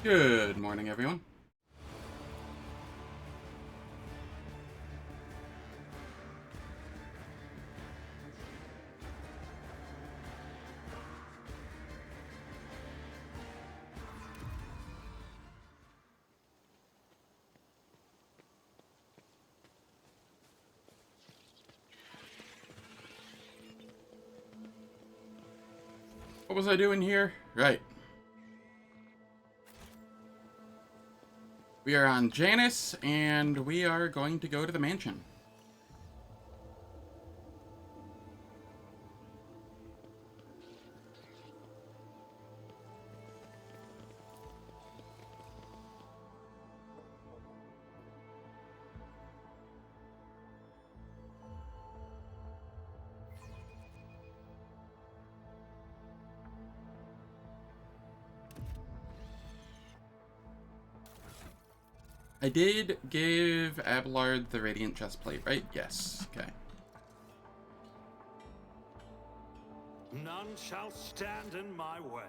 Good morning, everyone. What was I doing here? Right. We are on Janus, and we are going to go to the mansion. I did give Abelard the Radiant Chestplate, right? Yes. Okay. None shall stand in my way.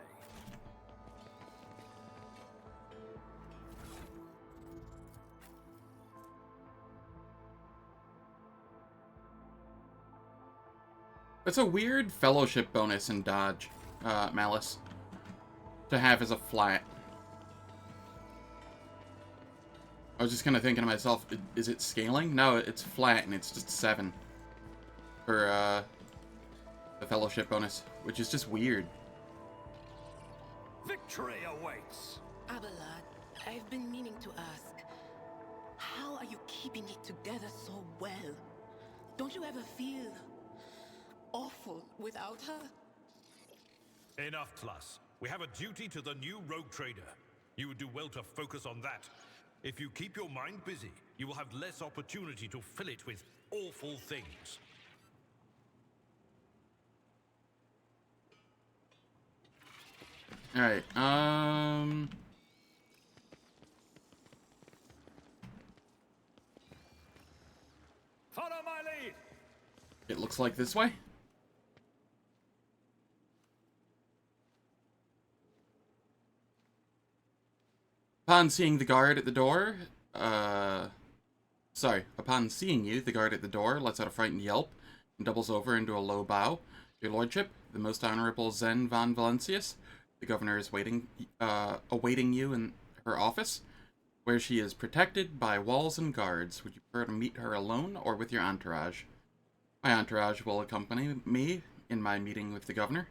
That's a weird fellowship bonus in Dodge, Malice, to have as a flat. I was just kind of thinking to myself, is it scaling? No, it's flat, and it's just 7 for, the fellowship bonus, which is just weird. Victory awaits! Abelard, I've been meaning to ask, how are you keeping it together so well? Don't you ever feel awful without her? Enough, Plus. We have a duty to the new rogue trader. You would do well to focus on that. If you keep your mind busy, you will have less opportunity to fill it with awful things. Alright, Follow my lead! it looks like this way. Upon seeing the guard at the door, upon seeing you, the guard at the door lets out a frightened yelp and doubles over into a low bow. Your lordship, the most honorable Zen von Valencius, the governor is awaiting you in her office, where she is protected by walls and guards. Would you prefer to meet her alone or with your entourage? My entourage will accompany me in my meeting with the governor.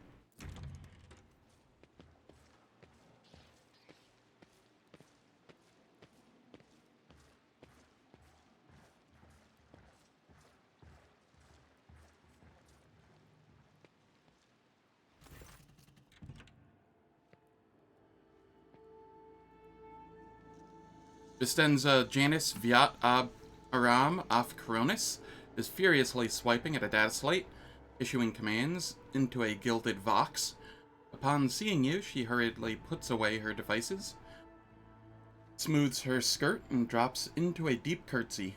Vistenza Janus Viat Ab Aram Af Coronis is furiously swiping at a data slate, issuing commands into a gilded vox. Upon seeing you, she hurriedly puts away her devices, smooths her skirt, and drops into a deep curtsy.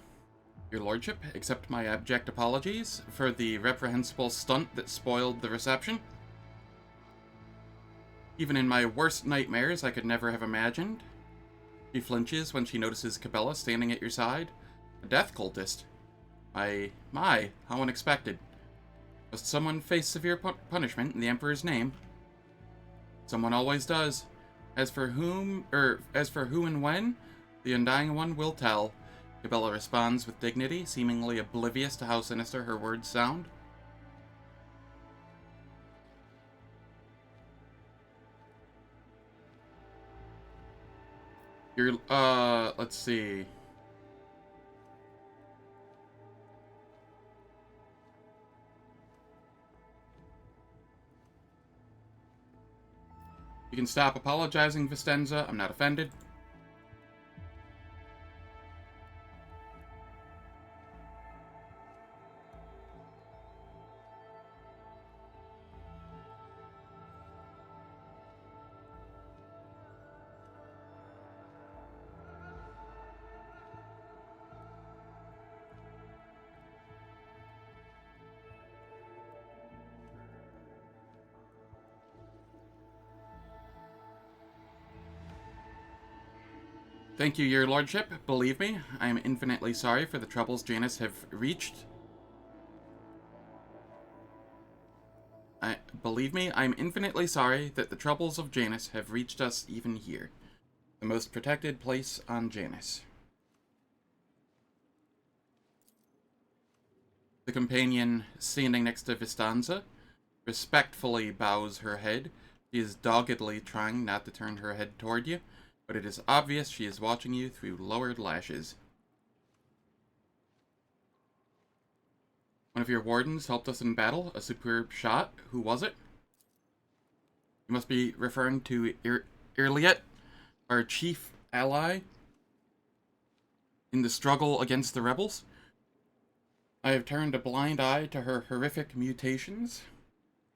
Your lordship, accept my abject apologies for the reprehensible stunt that spoiled the reception. Even in my worst nightmares, I could never have imagined. She flinches when she notices Cabela standing at your side. A death cultist. My, how unexpected. Must someone face severe punishment in the Emperor's name? Someone always does. As for who and when, the Undying One will tell. Cabela responds with dignity, seemingly oblivious to how sinister her words sound. Let's see. You can stop apologizing, Vistenza. I'm not offended. Thank you, your lordship. Believe me, I am infinitely sorry for the troubles Janus have reached. Believe me, I am infinitely sorry that the troubles of Janus have reached us even here. The most protected place on Janus. The companion standing next to Vistanza respectfully bows her head. She is doggedly trying not to turn her head toward you, but it is obvious she is watching you through lowered lashes. One of your wardens helped us in battle, a superb shot. Who was it? You must be referring to Yrliet, our chief ally in the struggle against the rebels. I have turned a blind eye to her horrific mutations,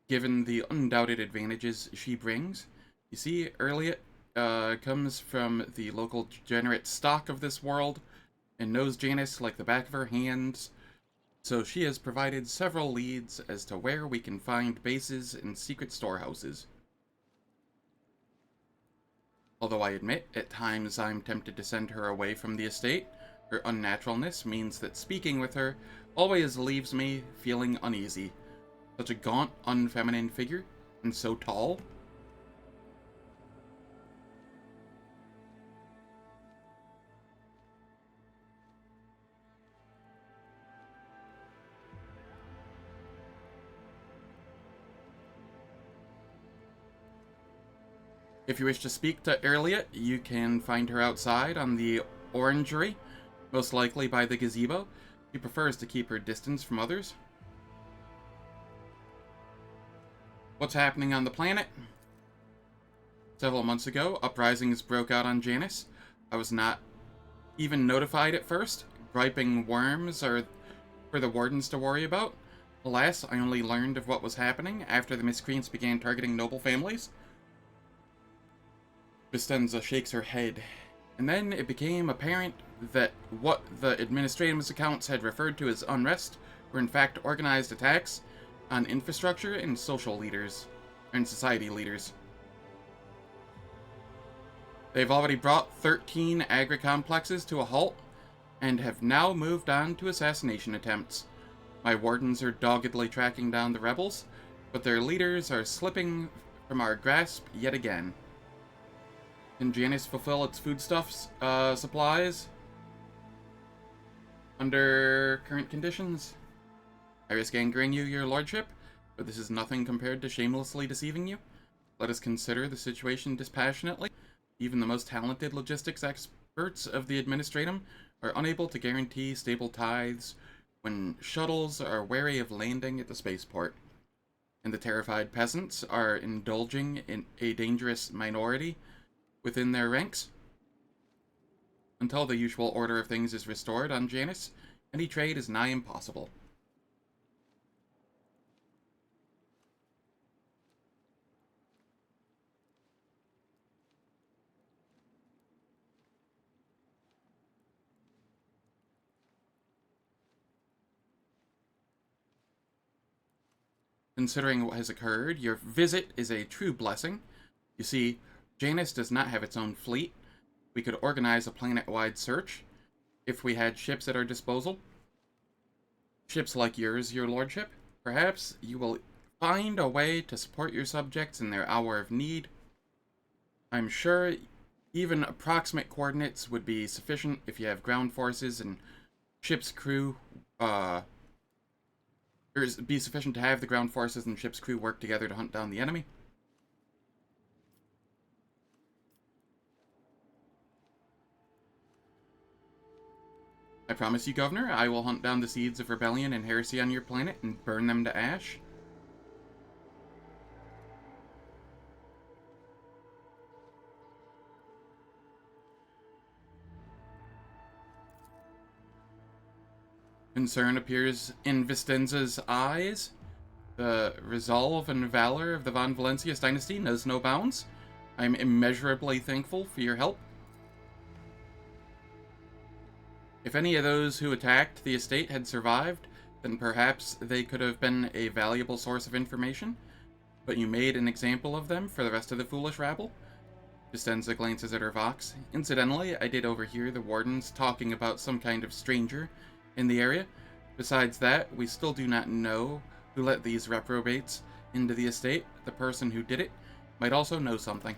given the undoubted advantages she brings. You see, Yrliet comes from the local degenerate stock of this world and knows Janus like the back of her hands, so she has provided several leads as to where we can find bases and secret storehouses. Although I admit, at times I'm tempted to send her away from the estate, her unnaturalness means that speaking with her always leaves me feeling uneasy. Such a gaunt, unfeminine figure, and so tall. If you wish to speak to Yrliet, you can find her outside on the orangery, most likely by the gazebo. She prefers to keep her distance from others. What's happening on the planet? Several months ago, uprisings broke out on Janus. I was not even notified at first. Griping worms are for the wardens to worry about. Alas, I only learned of what was happening after the miscreants began targeting noble families. Vistanza shakes her head. And then it became apparent that what the administration's accounts had referred to as unrest were in fact organized attacks on infrastructure and social leaders, and society leaders. They've already brought 13 agri-complexes to a halt, and have now moved on to assassination attempts. My wardens are doggedly tracking down the rebels, but their leaders are slipping from our grasp yet again. Can Janus fulfill its foodstuffs supplies under current conditions? I risk angering you, your lordship, but this is nothing compared to shamelessly deceiving you. Let us consider the situation dispassionately. Even the most talented logistics experts of the administratum are unable to guarantee stable tithes when shuttles are wary of landing at the spaceport, and the terrified peasants are indulging in a dangerous minority within their ranks. Until the usual order of things is restored on Janus, any trade is nigh impossible. Considering what has occurred, your visit is a true blessing. You see, Janus does not have its own fleet. We could organize a planet-wide search if we had ships at our disposal. Ships like yours, your lordship. Perhaps you will find a way to support your subjects in their hour of need. I'm sure even approximate coordinates would be sufficient if you have ground forces and ship's crew, or be sufficient to have the ground forces and ship's crew work together to hunt down the enemy. I promise you, Governor, I will hunt down the seeds of rebellion and heresy on your planet and burn them to ash. Concern appears in Vistanza's eyes. The resolve and valor of the Von Valencius dynasty knows no bounds. I am immeasurably thankful for your help. If any of those who attacked the estate had survived, then perhaps they could have been a valuable source of information, but you made an example of them for the rest of the foolish rabble. Vicenza glances at her Vox. Incidentally, I did overhear the wardens talking about some kind of stranger in the area. Besides that, we still do not know who let these reprobates into the estate. The person who did it might also know something.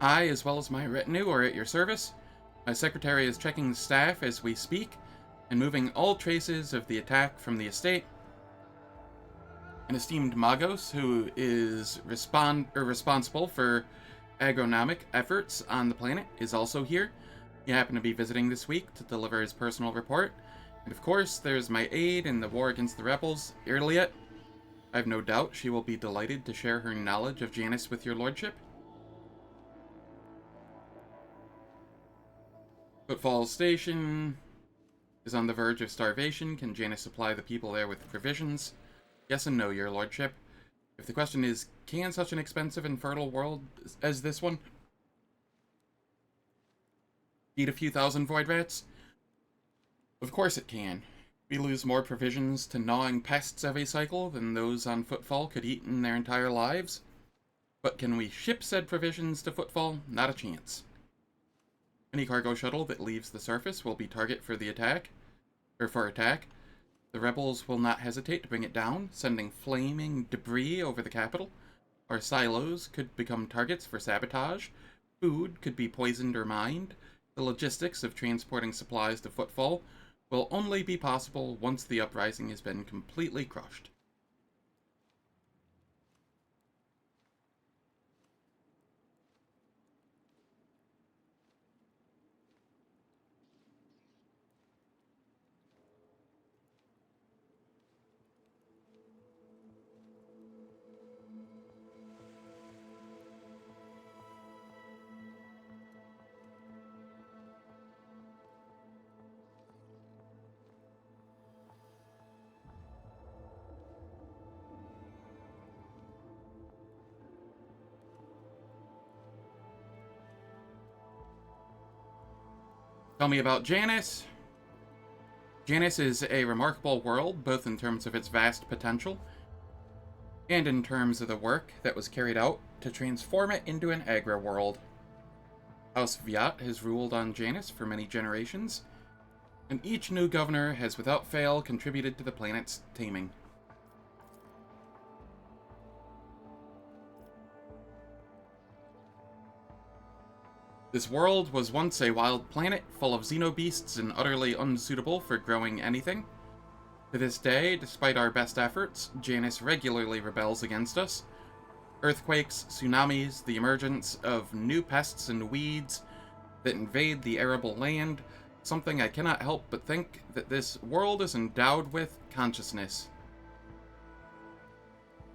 I, as well as my retinue, are at your service. My secretary is checking the staff as we speak and moving all traces of the attack from the estate. An esteemed Magos, who is responsible for agronomic efforts on the planet, is also here. He happened to be visiting this week to deliver his personal report. And of course, there's my aide in the war against the rebels, Yrliet. I have no doubt she will be delighted to share her knowledge of Janus with your lordship. Footfall Station is on the verge of starvation. Can Janus supply the people there with provisions? Yes and no, your lordship. If the question is, can such an expensive and fertile world as this one feed a few thousand void rats? Of course it can. We lose more provisions to gnawing pests every cycle than those on Footfall could eat in their entire lives. But can we ship said provisions to Footfall? Not a chance. Any cargo shuttle that leaves the surface will be target for the attack. The rebels will not hesitate to bring it down, sending flaming debris over the capital. Our silos could become targets for sabotage. Food could be poisoned or mined. The logistics of transporting supplies to Footfall will only be possible once the uprising has been completely crushed. Tell me about Janus. Janus is a remarkable world, both in terms of its vast potential and in terms of the work that was carried out to transform it into an agri world. House Viat has ruled on Janus for many generations, and each new governor has without fail contributed to the planet's taming. This world was once a wild planet full of xenobeasts and utterly unsuitable for growing anything. To this day, despite our best efforts, Janus regularly rebels against us. Earthquakes, tsunamis, the emergence of new pests and weeds that invade the arable land, something I cannot help but think that this world is endowed with consciousness.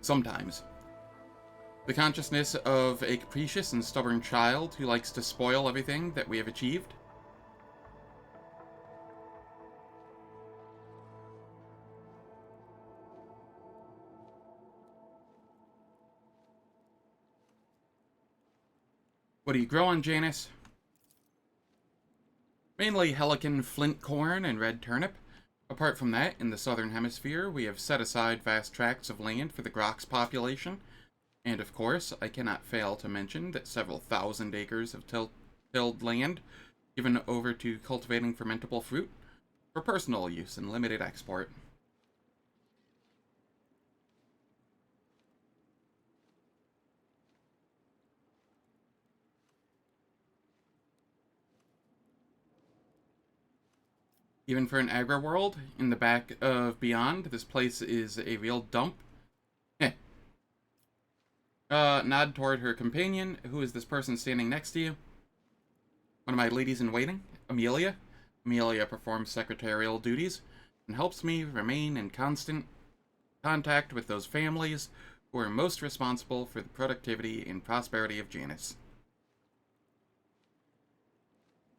Sometimes. The consciousness of a capricious and stubborn child who likes to spoil everything that we have achieved. What do you grow on Janus? Mainly Helican flint corn and red turnip. Apart from that, in the southern hemisphere, we have set aside vast tracts of land for the Grox population. And of course, I cannot fail to mention that several thousand acres of tilled land given over to cultivating fermentable fruit for personal use and limited export. Even for an agri world, in the back of Beyond, this place is a real dump. Nod toward her companion. Who is this person standing next to you? One of my ladies-in-waiting, Amelia. Amelia performs secretarial duties and helps me remain in constant contact with those families who are most responsible for the productivity and prosperity of Janus.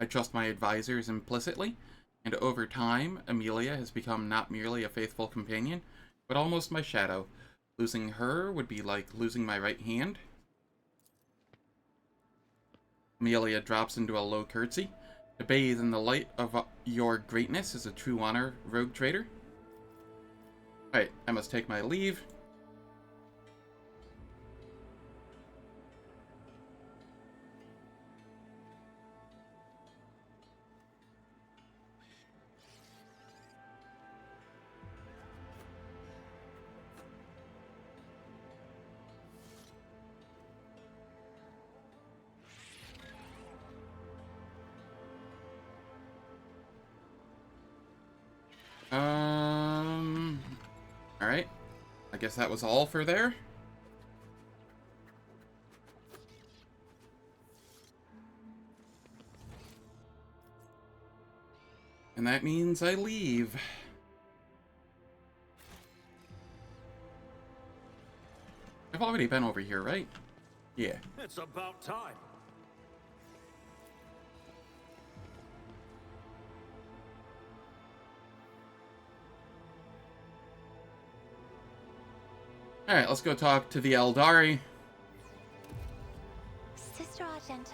I trust my advisors implicitly, and over time, Amelia has become not merely a faithful companion, but almost my shadow. Losing her would be like losing my right hand. Amelia drops into a low curtsy. To bathe in the light of your greatness is a true honor, rogue trader. Alright, I must take my leave. Alright. I guess that was all for there. And that means I leave. I've already been over here, right? Yeah. It's about time. Alright, let's go talk to the Eldari. Sister Argenta,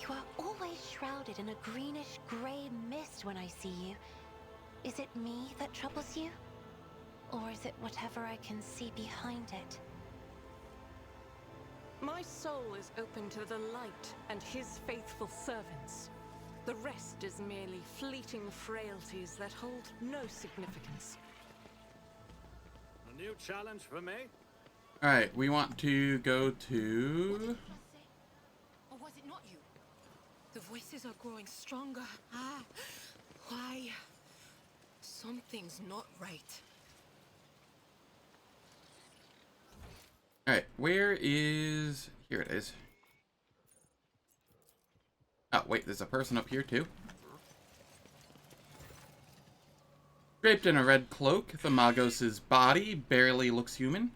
you are always shrouded in a greenish-gray mist when I see you. Is it me that troubles you? Or is it whatever I can see behind it? My soul is open to the light and his faithful servants. The rest is merely fleeting frailties that hold no significance. A new challenge for me? Alright, we want to go to... Or was it not you? The voices are growing stronger. Ah, why? Something's not right. Alright, where is... Here it is. Oh, wait, there's a person up here, too. Draped in a red cloak, the Magos' body barely looks human.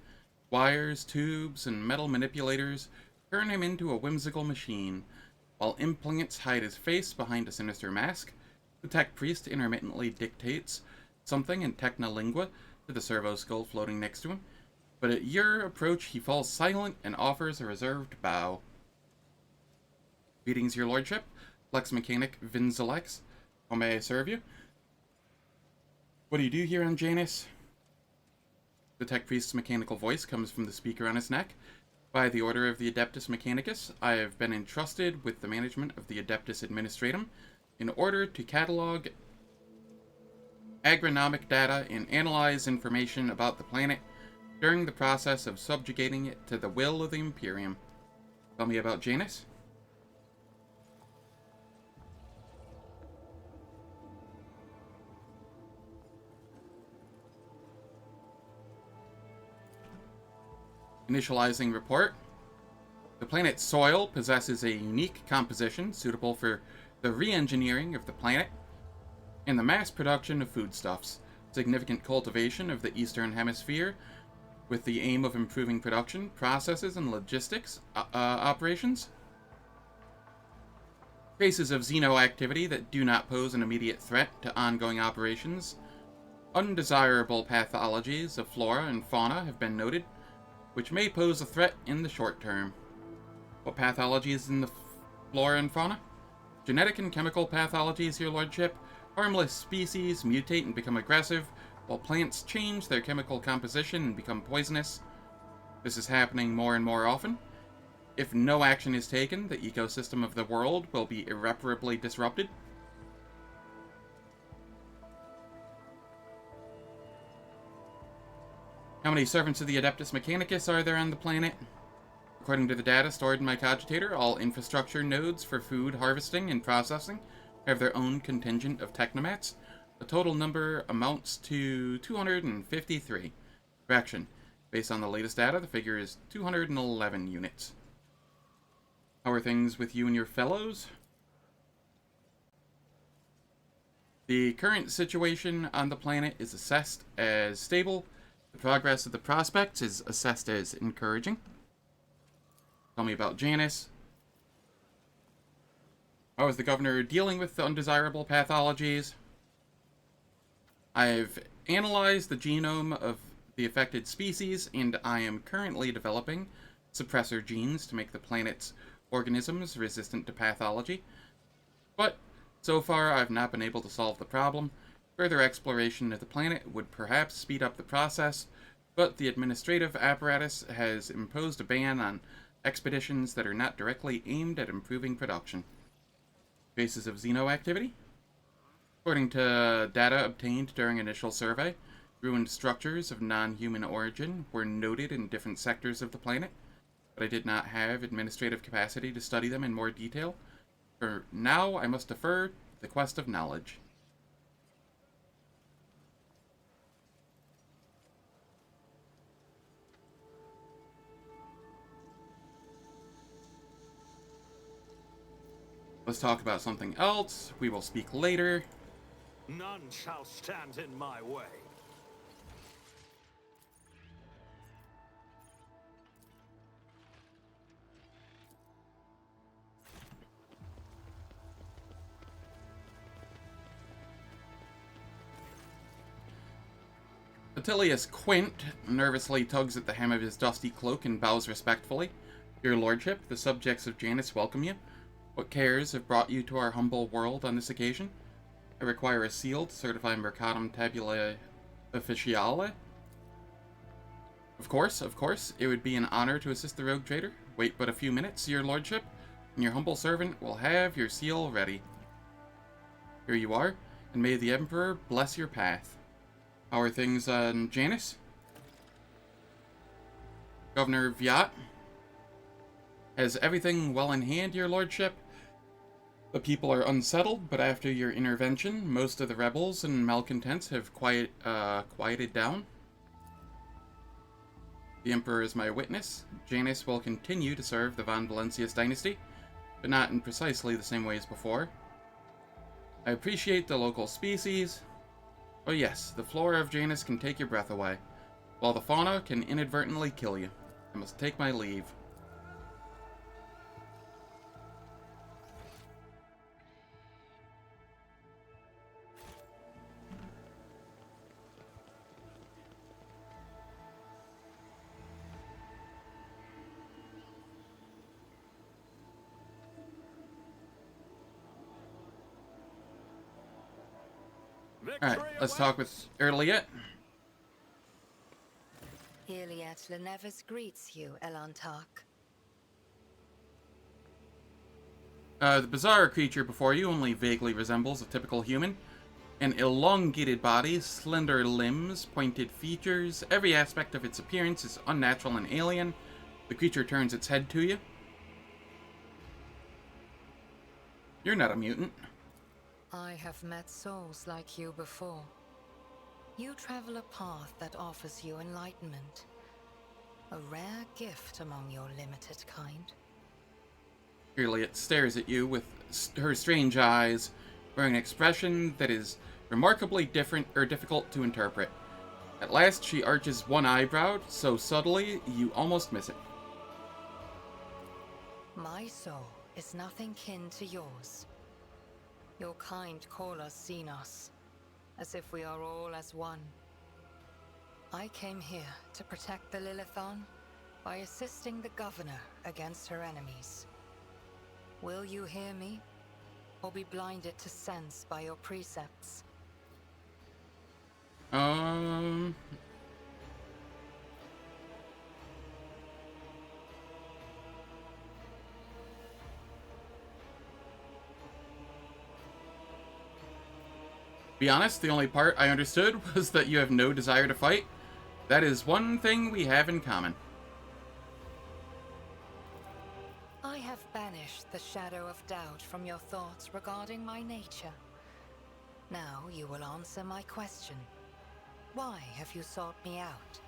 Wires, tubes, and metal manipulators turn him into a whimsical machine, while implants hide his face behind a sinister mask. The tech priest intermittently dictates something in Technolingua to the servo skull floating next to him, but at your approach he falls silent and offers a reserved bow. Greetings, your lordship. Lex Mechanic Vinzelex. How may I serve you? What do you do here on Janus? The tech priest's mechanical voice comes from the speaker on his neck. By the order of the Adeptus Mechanicus, I have been entrusted with the management of the Adeptus Administratum in order to catalog agronomic data and analyze information about the planet during the process of subjugating it to the will of the Imperium. Tell me about Janus. Initializing report. The planet's soil possesses a unique composition suitable for the re-engineering of the planet and the mass production of foodstuffs. Significant cultivation of the Eastern Hemisphere with the aim of improving production, processes, and logistics operations. Traces of xeno activity that do not pose an immediate threat to ongoing operations. Undesirable pathologies of flora and fauna have been noted, which may pose a threat in the short term. What pathologies in the flora and fauna? Genetic and chemical pathologies, your lordship. Harmless species mutate and become aggressive, while plants change their chemical composition and become poisonous. This is happening more and more often. If no action is taken, the ecosystem of the world will be irreparably disrupted. How many servants of the Adeptus Mechanicus are there on the planet? According to the data stored in my cogitator, all infrastructure nodes for food harvesting and processing have their own contingent of technomats. The total number amounts to 253. Correction. Based on the latest data, the figure is 211 units. How are things with you and your fellows? The current situation on the planet is assessed as stable. The progress of the prospects is assessed as encouraging. Tell me about Janus. How is the governor dealing with the undesirable pathologies? I've analyzed the genome of the affected species, and I am currently developing suppressor genes to make the planet's organisms resistant to pathology. But so far, I've not been able to solve the problem. Further exploration of the planet would perhaps speed up the process, but the administrative apparatus has imposed a ban on expeditions that are not directly aimed at improving production. Traces of xeno activity? According to data obtained during initial survey, ruined structures of non-human origin were noted in different sectors of the planet, but I did not have administrative capacity to study them in more detail. For now, I must defer to the quest of knowledge. Let's talk about something else. We will speak later. None shall stand in my way. Atillius Quint nervously tugs at the hem of his dusty cloak and bows respectfully. Your lordship, the subjects of Janus welcome you. What cares have brought you to our humble world on this occasion? I require a seal to certify Mercatum Tabula Officiale. Of course, it would be an honor to assist the rogue trader. Wait but a few minutes, your lordship, and your humble servant will have your seal ready. Here you are, and may the Emperor bless your path. How are things on Janus? Governor Viat? Has everything well in hand, your lordship? The people are unsettled, but after your intervention, most of the rebels and malcontents have quieted down. The Emperor is my witness. Janus will continue to serve the Von Valentius dynasty, but not in precisely the same way as before. I appreciate the local species. Oh yes, the flora of Janus can take your breath away, while the fauna can inadvertently kill you. I must take my leave. Alright, let's talk with Yrliet. Yrliet Lenevis greets you, Elantark. The bizarre creature before you only vaguely resembles a typical human. An elongated body, slender limbs, pointed features. Every aspect of its appearance is unnatural and alien. The creature turns its head to you. You're not a mutant. I have met souls like you before. You travel a path that offers you enlightenment. A rare gift among your limited kind. Yrliet stares at you with her strange eyes, wearing an expression that is remarkably difficult to interpret. At last, she arches one eyebrow so subtly you almost miss it. My soul is nothing kin to yours. Your kind call us Xenos, as if we are all as one. I came here to protect the Lilithon by assisting the governor against her enemies. Will you hear me, or be blinded to sense by your precepts? Be honest, the only part I understood was that you have no desire to fight. That is one thing we have in common. I have banished the shadow of doubt from your thoughts regarding my nature. Now you will answer my question. Why have you sought me out?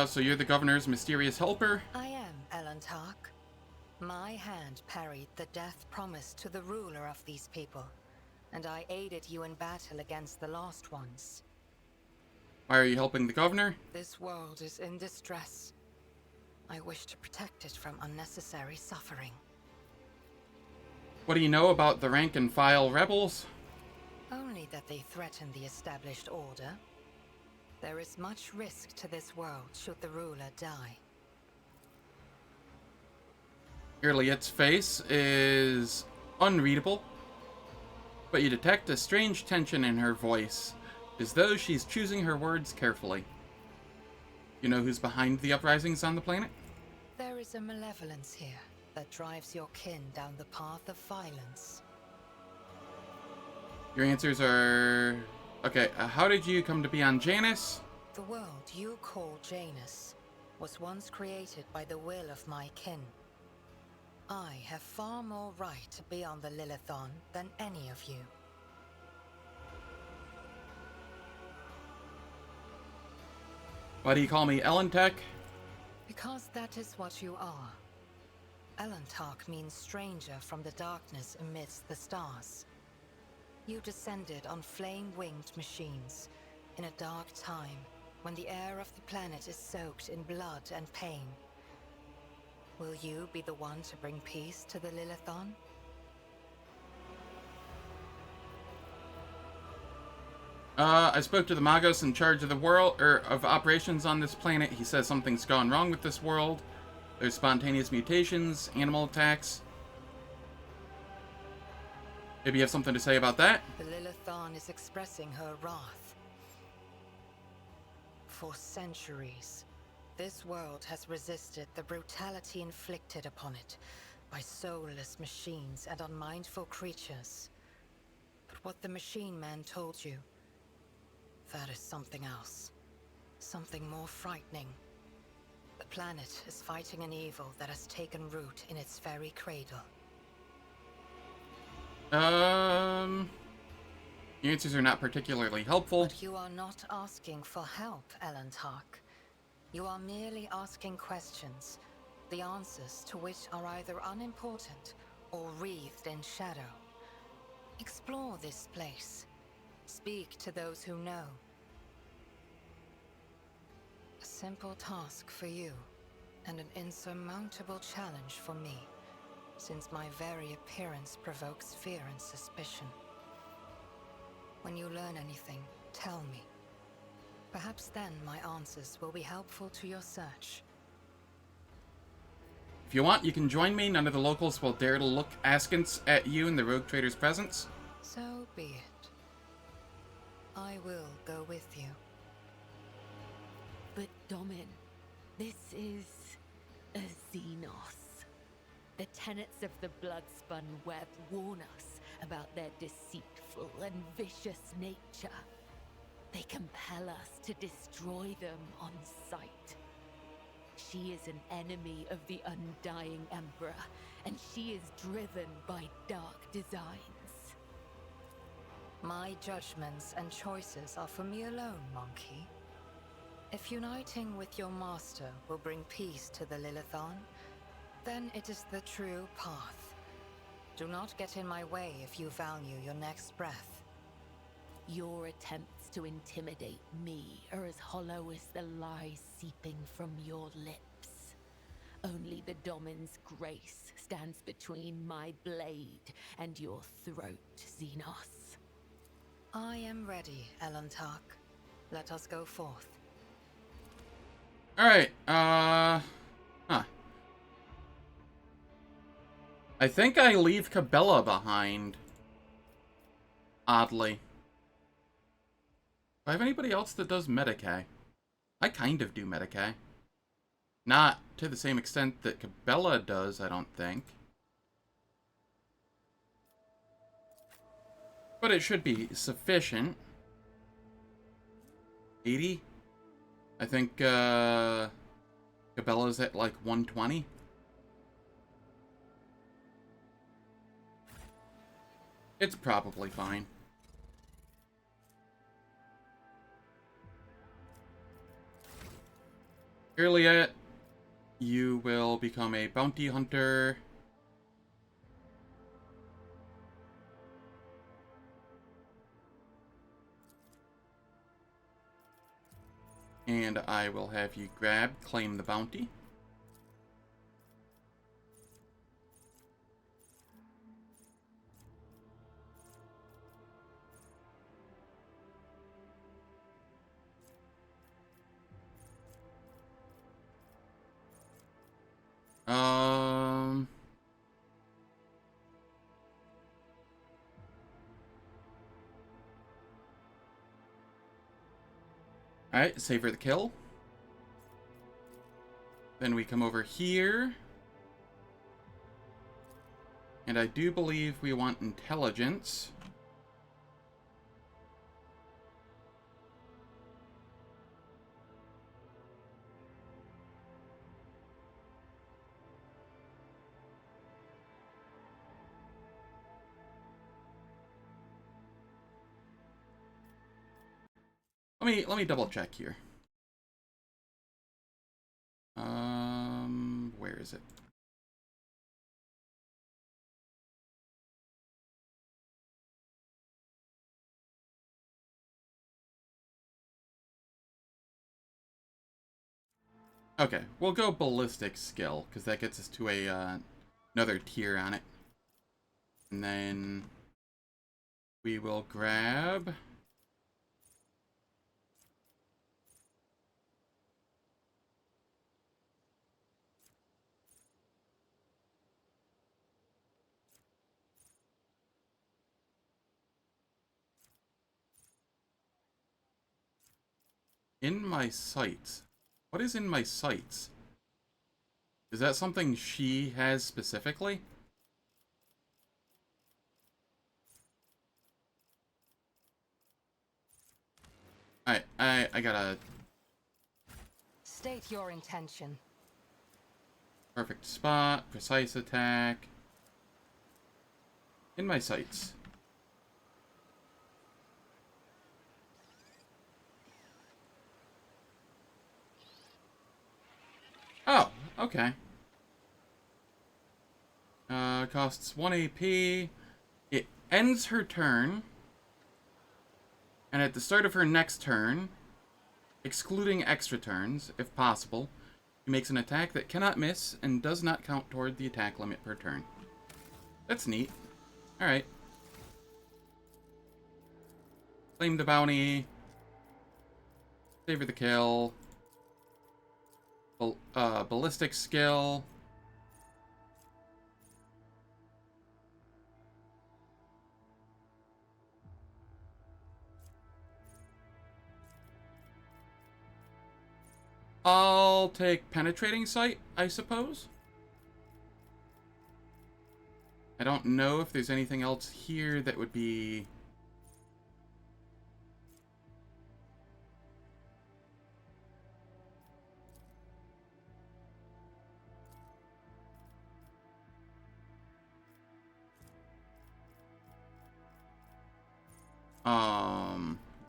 So you're the governor's mysterious helper? I am Elantark. My hand parried the death promised to the ruler of these people, and I aided you in battle against the Lost Ones. Why are you helping the governor? This world is in distress. I wish to protect it from unnecessary suffering. What do you know about the rank and file rebels? Only that they threaten the established order. There is much risk to this world should the ruler die. Yrliet's face is unreadable, but you detect a strange tension in her voice, as though she's choosing her words carefully. You know who's behind the uprisings on the planet? There is a malevolence here that drives your kin down the path of violence. Your answers are... Okay, how did you come to be on Janus? The world you call Janus was once created by the will of my kin. I have far more right to be on the Lilithon than any of you. Why do you call me Ellentech? Because that is what you are. Ellentark means stranger from the darkness amidst the stars. You descended on flame-winged machines in a dark time when the air of the planet is soaked in blood and pain. Will you be the one to bring peace to the Lilithon? I spoke to the Magos in charge of the world, of operations on this planet. He says something's gone wrong with this world. There's spontaneous mutations, animal attacks. Maybe you have something to say about that? The Lilithon is expressing her wrath. For centuries, this world has resisted the brutality inflicted upon it by soulless machines and unmindful creatures. But what the machine man told you, that is something else. Something more frightening. The planet is fighting an evil that has taken root in its very cradle. The answers are not particularly helpful. But you are not asking for help, Ellentark. You are merely asking questions, the answers to which are either unimportant or wreathed in shadow. Explore this place. Speak to those who know. A simple task for you, and an insurmountable challenge for me, since my very appearance provokes fear and suspicion. When you learn anything, tell me. Perhaps then my answers will be helpful to your search. If you want, you can join me. None of the locals will dare to look askance at you in the rogue trader's presence. So be it. I will go with you. But Domin, this is a Xenos. The tenets of the Bloodspun Web warn us about their deceitful and vicious nature. They compel us to destroy them on sight. She is an enemy of the Undying Emperor, and she is driven by dark designs. My judgments and choices are for me alone, Monkey. If uniting with your master will bring peace to the Lilithon, then it is the true path. Do not get in my way if you value your next breath. Your attempts to intimidate me are as hollow as the lies seeping from your lips. Only the Domin's grace stands between my blade and your throat, Xenos. I am ready, Ellentark. Let us go forth. Alright, I think I leave Cabela behind. Oddly. Do I have anybody else that does Medicae? I kind of do Medicae. Not to the same extent that Cabela does, I don't think. But it should be sufficient. 80? I think, Cabela's at like 120. It's probably fine. Yrliet, you will become a bounty hunter. And I will have you claim the bounty. Alright, savor the kill. Then we come over here. And I do believe we want intelligence. Let me double check here. Where is it? Okay, we'll go ballistic skill because that gets us to a another tier on it, and then we will grab. In my sights. What is in my sights? Is that something she has specifically? I gotta... State your intention. Perfect spot, precise attack. In my sights. Oh, okay. Costs 1 AP. It ends her turn. And at the start of her next turn, excluding extra turns, if possible, she makes an attack that cannot miss and does not count toward the attack limit per turn. That's neat. Alright. Claim the bounty. Savor the kill. Ballistic skill. I'll take penetrating sight, I suppose. I don't know if there's anything else here that would be...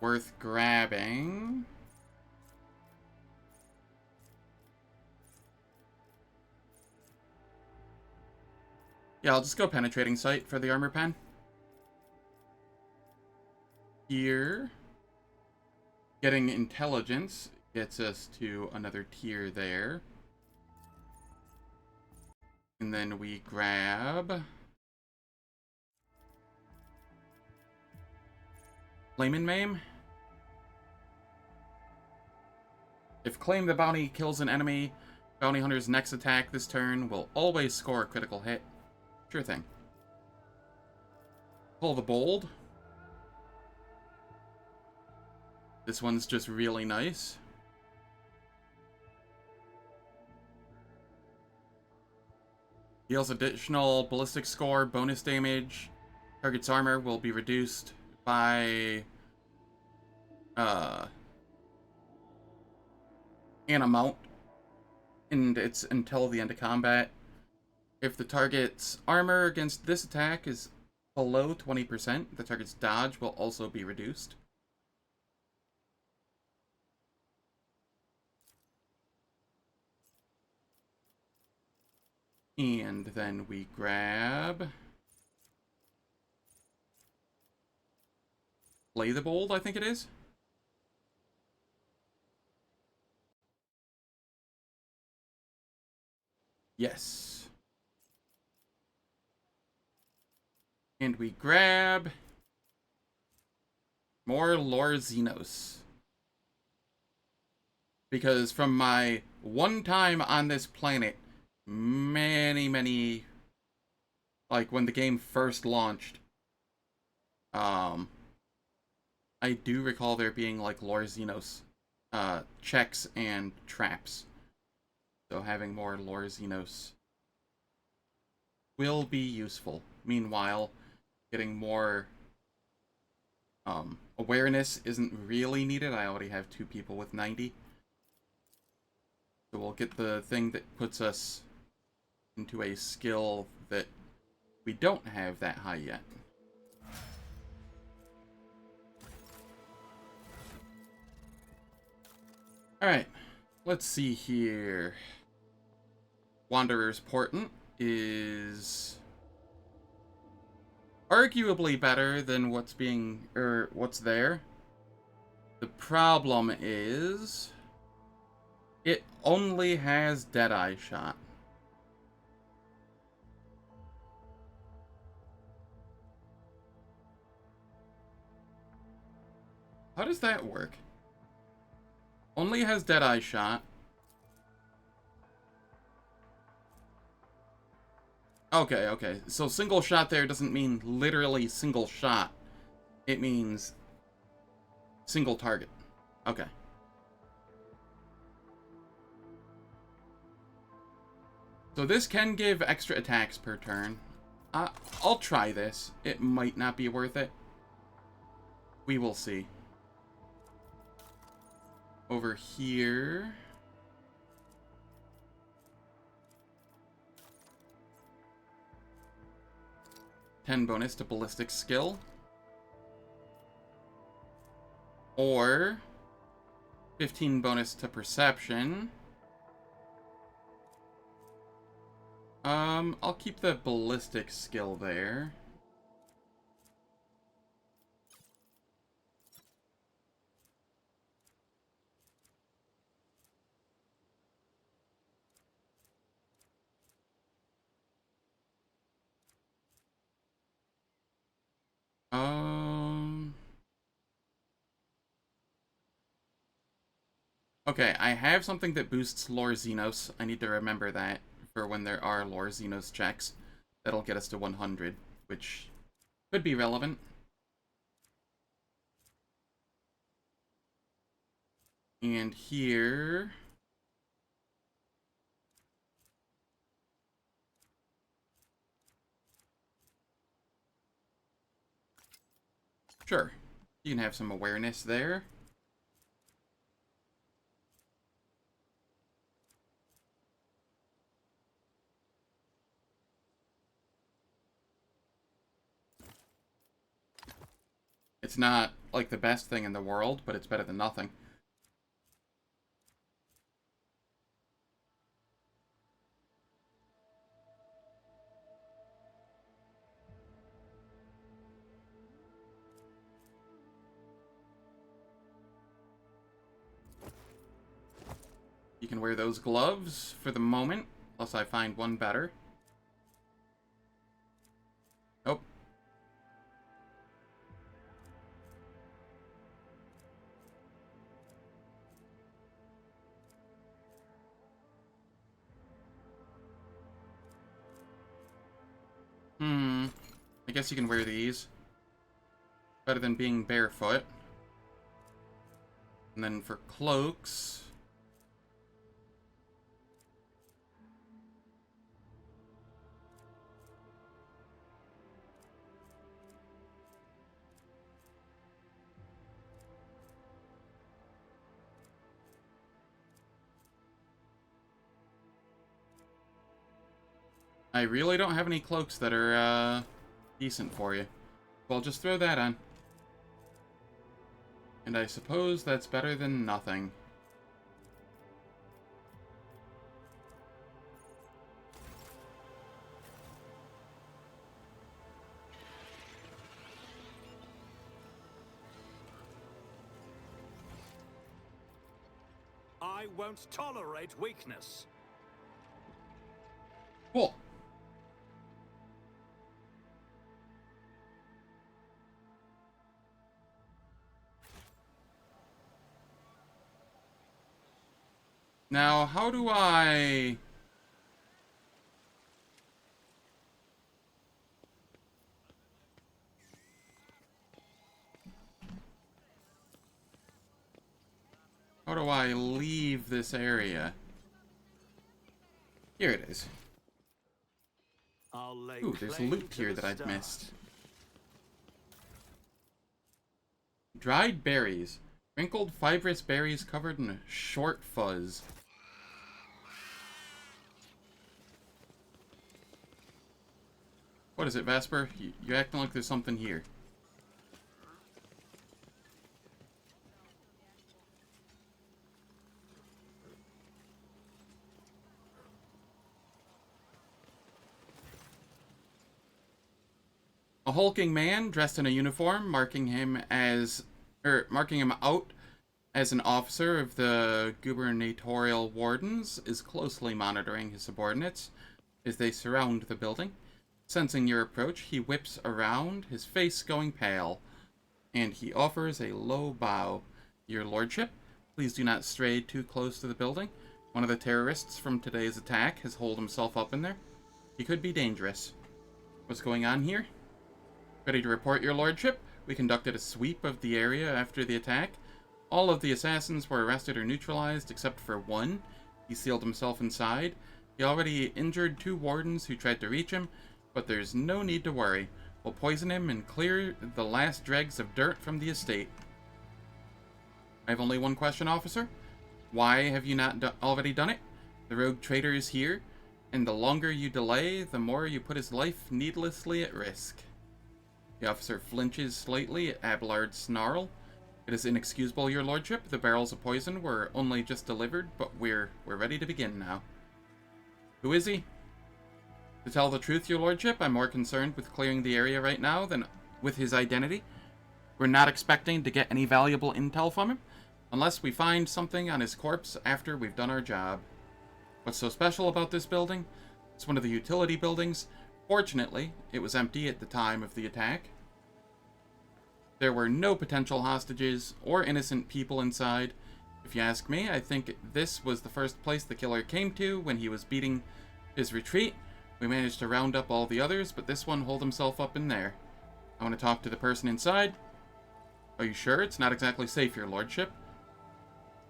worth grabbing. Yeah, I'll just go penetrating sight for the armor pen. Here. Getting intelligence gets us to another tier there. And then we grab... Flame and Maim. If Claim the Bounty kills an enemy, Bounty Hunter's next attack this turn will always score a critical hit. Sure thing. Pull the Bold. This one's just really nice. Deals additional ballistic score, bonus damage. Target's armor will be reduced by an amount, and it's until the end of combat. If the target's armor against this attack is below 20%, the target's dodge will also be reduced. And then we grab... Play the Bold, I think it is. Yes. And we grab... more Lore Xenos. Because from my one time on this planet, many... like, when the game first launched, I do recall there being, like, Lore Xenos checks and traps. So having more Lore Xenos will be useful. Meanwhile, getting more awareness isn't really needed. I already have 2 people with 90. So we'll get the thing that puts us into a skill that we don't have that high yet. Alright, let's see here. Wanderer's Portent is arguably better than what's there. The problem is it only has Deadeye Shot. How does that work? Only has Deadeye Shot. Okay. So single shot there doesn't mean literally single shot. It means single target. Okay. So this can give extra attacks per turn. I'll try this. It might not be worth it. We will see. Over here. $10 bonus to ballistic skill. Or 15 bonus to perception. I'll keep the ballistic skill there. Okay, I have something that boosts Lore Xenos. I need to remember that for when there are Lore Xenos checks. That'll get us to 100, which could be relevant. And here... Sure, you can have some awareness there. It's not, like, the best thing in the world, but it's better than nothing. You can wear those gloves for the moment, unless I find one better. Nope. I guess you can wear these. Better than being barefoot. And then for cloaks... I really don't have any cloaks that are, decent for you. Well, just throw that on. And I suppose that's better than nothing. I won't tolerate weakness. Cool. Now, how do I... How do I leave this area? Here it is. Ooh, there's loot here that I've missed. Dried berries. Wrinkled, fibrous berries covered in a short fuzz. What is it, Vesper? You're acting like there's something here. A hulking man dressed in a uniform, marking him out as an officer of the gubernatorial wardens, is closely monitoring his subordinates as they surround the building. Sensing your approach, he whips around, his face going pale, and he offers a low bow. Your lordship, please do not stray too close to the building. One of the terrorists from today's attack has holed himself up in there. He could be dangerous. What's going on here? Ready to report, your lordship? We conducted a sweep of the area after the attack. All of the assassins were arrested or neutralized except for one. He sealed himself inside. He already injured 2 wardens who tried to reach him, but there's no need to worry. We'll poison him and clear the last dregs of dirt from the estate. I have only one question, officer. Why have you not already done it? The rogue traitor is here, and the longer you delay, the more you put his life needlessly at risk. The officer flinches slightly at Abelard's snarl. It is inexcusable, your lordship. The barrels of poison were only just delivered, but we're ready to begin now. Who is he? To tell the truth, your lordship, I'm more concerned with clearing the area right now than with his identity. We're not expecting to get any valuable intel from him, unless we find something on his corpse after we've done our job. What's so special about this building? It's one of the utility buildings. Fortunately, it was empty at the time of the attack. There were no potential hostages or innocent people inside. If you ask me, I think this was the first place the killer came to when he was beating his retreat. We managed to round up all the others, but this one holed himself up in there. I want to talk to the person inside. Are you sure? It's not exactly safe, your lordship.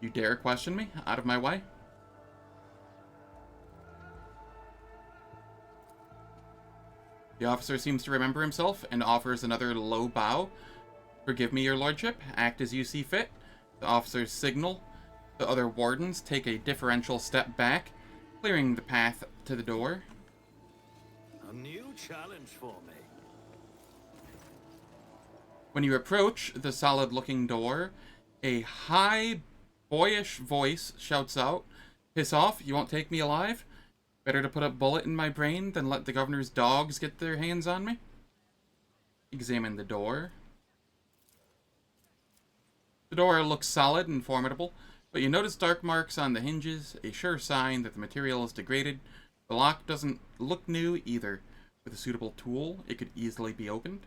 You dare question me? Out of my way. The officer seems to remember himself and offers another low bow. Forgive me, your lordship. Act as you see fit. The officers signal. The other wardens take a differential step back, clearing the path to the door. A new challenge for me. When you approach the solid-looking door, a high, boyish voice shouts out, "Piss off, you won't take me alive? Better to put a bullet in my brain than let the governor's dogs get their hands on me." Examine the door. The door looks solid and formidable, but you notice dark marks on the hinges, a sure sign that the material is degraded. The lock doesn't look new either. With a suitable tool, it could easily be opened.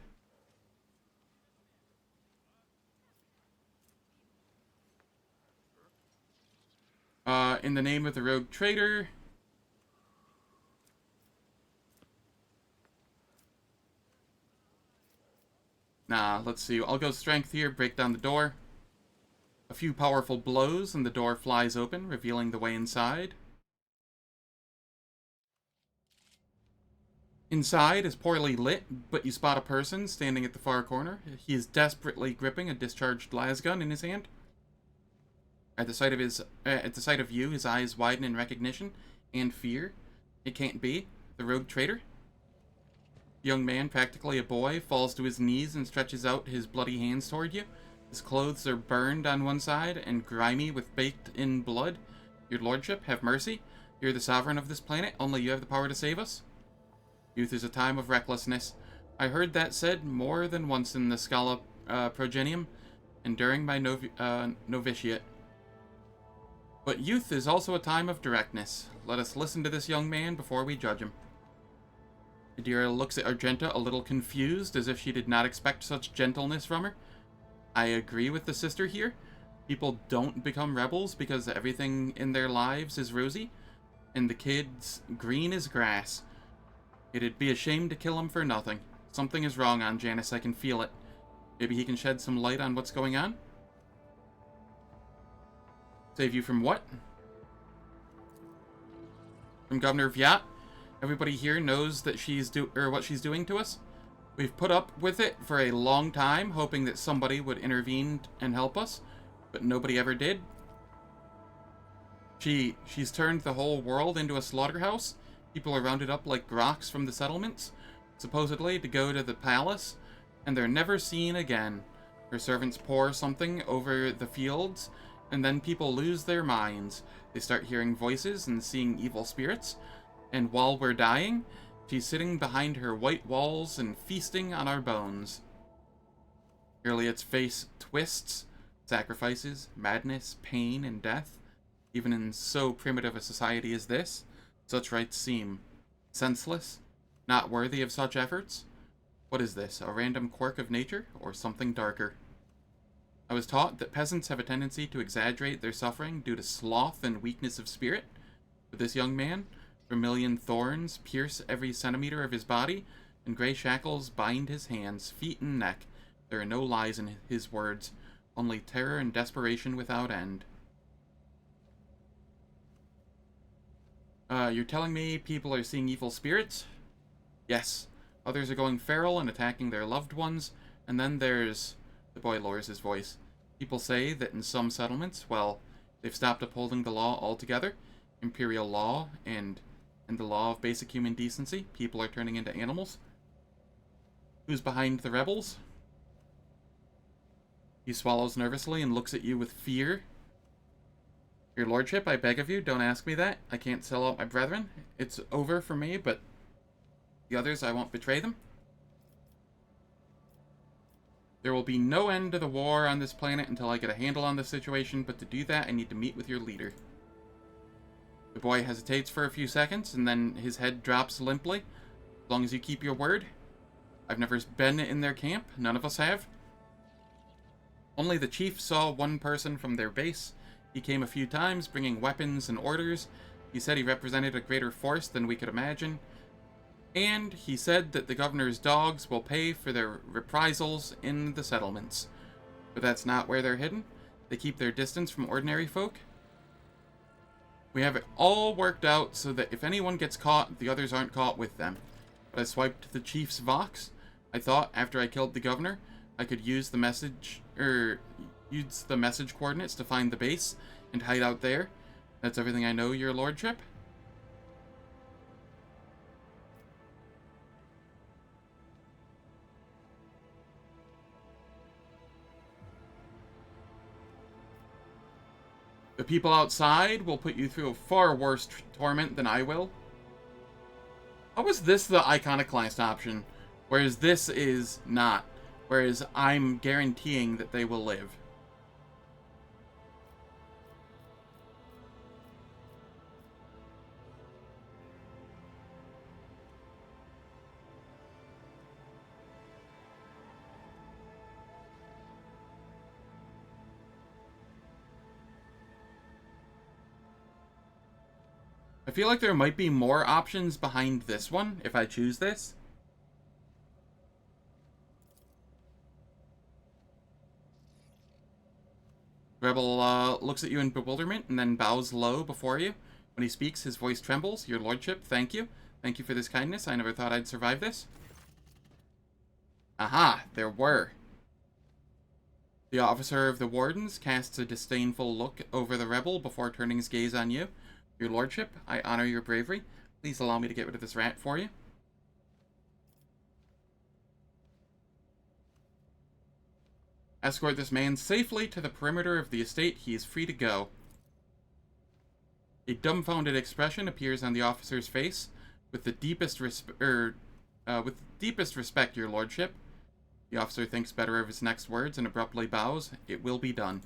In the name of the rogue traitor... Nah, let's see. I'll go strength here, break down the door. A few powerful blows and the door flies open, revealing the way inside. Inside is poorly lit, but you spot a person standing at the far corner. He is desperately gripping a discharged lasgun in his hand. At the sight of you, his eyes widen in recognition and fear. It can't be. The rogue traitor? The young man, practically a boy, falls to his knees and stretches out his bloody hands toward you. His clothes are burned on one side and grimy with baked-in blood. Your lordship, have mercy. You're the sovereign of this planet. Only you have the power to save us. Youth is a time of recklessness. I heard that said more than once in the Scala Progenium and during my novitiate. But youth is also a time of directness. Let us listen to this young man before we judge him. Adira looks at Argenta a little confused, as if she did not expect such gentleness from her. I agree with the sister here. People don't become rebels because everything in their lives is rosy, and the kid's green as grass. It'd be a shame to kill him for nothing. Something is wrong on Janus, I can feel it. Maybe he can shed some light on what's going on? Save you from what? From Governor Viat. Everybody here knows that what she's doing to us. We've put up with it for a long time, hoping that somebody would intervene and help us, but nobody ever did. She's turned the whole world into a slaughterhouse. People are rounded up like rocks from the settlements, supposedly to go to the palace, and they're never seen again. Her servants pour something over the fields, and then people lose their minds. They start hearing voices and seeing evil spirits, and while we're dying, she's sitting behind her white walls and feasting on our bones. Yrliet's face twists. Sacrifices, madness, pain, and death. Even in so primitive a society as this, such rites seem senseless, not worthy of such efforts. What is this, a random quirk of nature, or something darker? I was taught that peasants have a tendency to exaggerate their suffering due to sloth and weakness of spirit. But this young man, vermilion thorns pierce every centimeter of his body, and gray shackles bind his hands, feet, and neck. There are no lies in his words, only terror and desperation without end. You're telling me people are seeing evil spirits? Yes. Others are going feral and attacking their loved ones, and then there's... The boy lowers his voice. People say that in some settlements, well, they've stopped upholding the law altogether. Imperial law and the law of basic human decency. People are turning into animals. Who's behind the rebels? He swallows nervously and looks at you with fear. Your lordship, I beg of you, don't ask me that. I can't sell out my brethren. It's over for me, but the others, I won't betray them. There will be no end to the war on this planet until I get a handle on the situation, but to do that, I need to meet with your leader. The boy hesitates for a few seconds, and then his head drops limply. As long as you keep your word. I've never been in their camp. None of us have. Only the chief saw one person from their base. He came a few times, bringing weapons and orders. He said he represented a greater force than we could imagine. And he said that the governor's dogs will pay for their reprisals in the settlements. But that's not where they're hidden. They keep their distance from ordinary folk. We have it all worked out so that if anyone gets caught, the others aren't caught with them. But I swiped the chief's vox. I thought after I killed the governor, I could use the message coordinates to find the base and hide out there. That's everything I know, your lordship. The people outside will put you through a far worse torment than I will. How is this the iconoclast option, whereas this is not? Whereas I'm guaranteeing that they will live. I feel like there might be more options behind this one if I choose this. Rebel looks at you in bewilderment and then bows low before you. When he speaks, his voice trembles. Your lordship, thank you. Thank you for this kindness. I never thought I'd survive this. Aha, there were. The officer of the wardens casts a disdainful look over the rebel before turning his gaze on you. Your lordship, I honor your bravery. Please allow me to get rid of this rat for you. Escort this man safely to the perimeter of the estate. He is free to go. A dumbfounded expression appears on the officer's face. With the deepest respect, your lordship. The officer thinks better of his next words and abruptly bows. It will be done.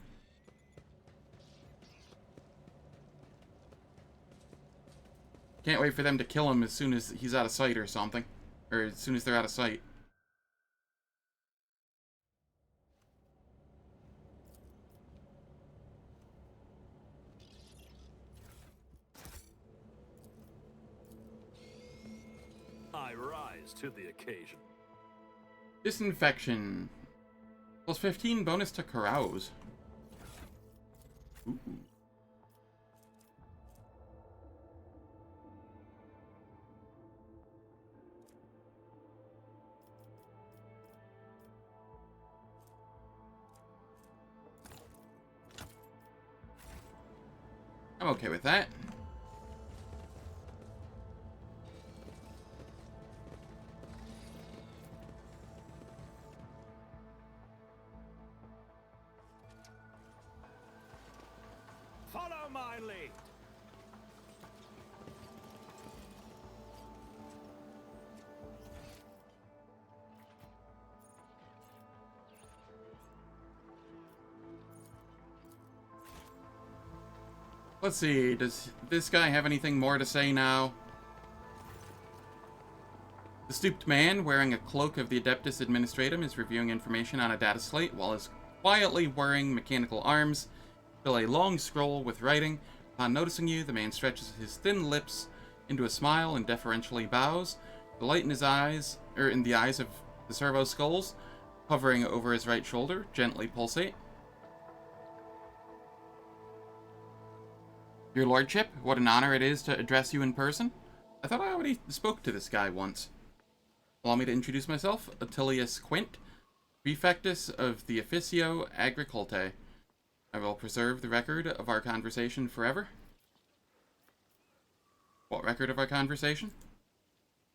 Can't wait for them to kill him as soon as he's out of sight or something. Or as soon as they're out of sight. I rise to the occasion. Disinfection. Plus 15 bonus to carouse. Ooh. I'm okay with that. Follow my lead. Let's see, does this guy have anything more to say now? The stooped man, wearing a cloak of the Adeptus Administratum, is reviewing information on a data slate while his quietly whirring mechanical arms fill a long scroll with writing. Upon noticing you, the man stretches his thin lips into a smile and deferentially bows. The light in his eyes, in the eyes of the servo skulls, hovering over his right shoulder, gently pulsate. Your Lordship, what an honor it is to address you in person. I thought I already spoke to this guy once. Allow me to introduce myself, Atillius Quint, Prefectus of the Officio Agricultae. I will preserve the record of our conversation forever. What record of our conversation?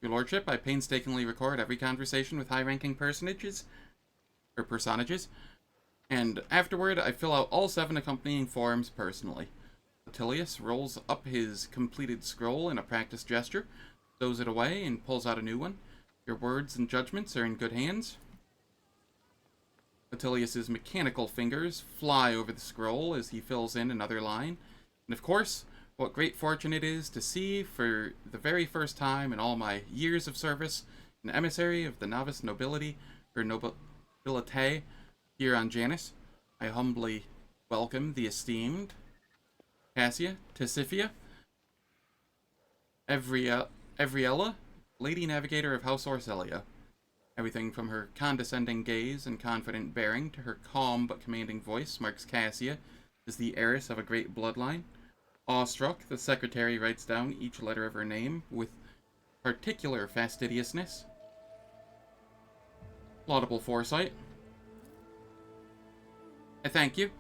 Your Lordship, I painstakingly record every conversation with high-ranking personages, and afterward I fill out all 7 accompanying forms personally. Atillius rolls up his completed scroll in a practiced gesture, throws it away, and pulls out a new one. Your words and judgments are in good hands. Atillius's mechanical fingers fly over the scroll as he fills in another line. And of course, what great fortune it is to see, for the very first time in all my years of service, an emissary of the novice nobility, or nobilitae, here on Janus. I humbly welcome the esteemed Cassia, Tessifia, Evriella, Lady Navigator of House Orselia. Everything from her condescending gaze and confident bearing to her calm but commanding voice marks Cassia as the heiress of a great bloodline. Awestruck, the secretary writes down each letter of her name with particular fastidiousness. Laudable foresight. I thank you.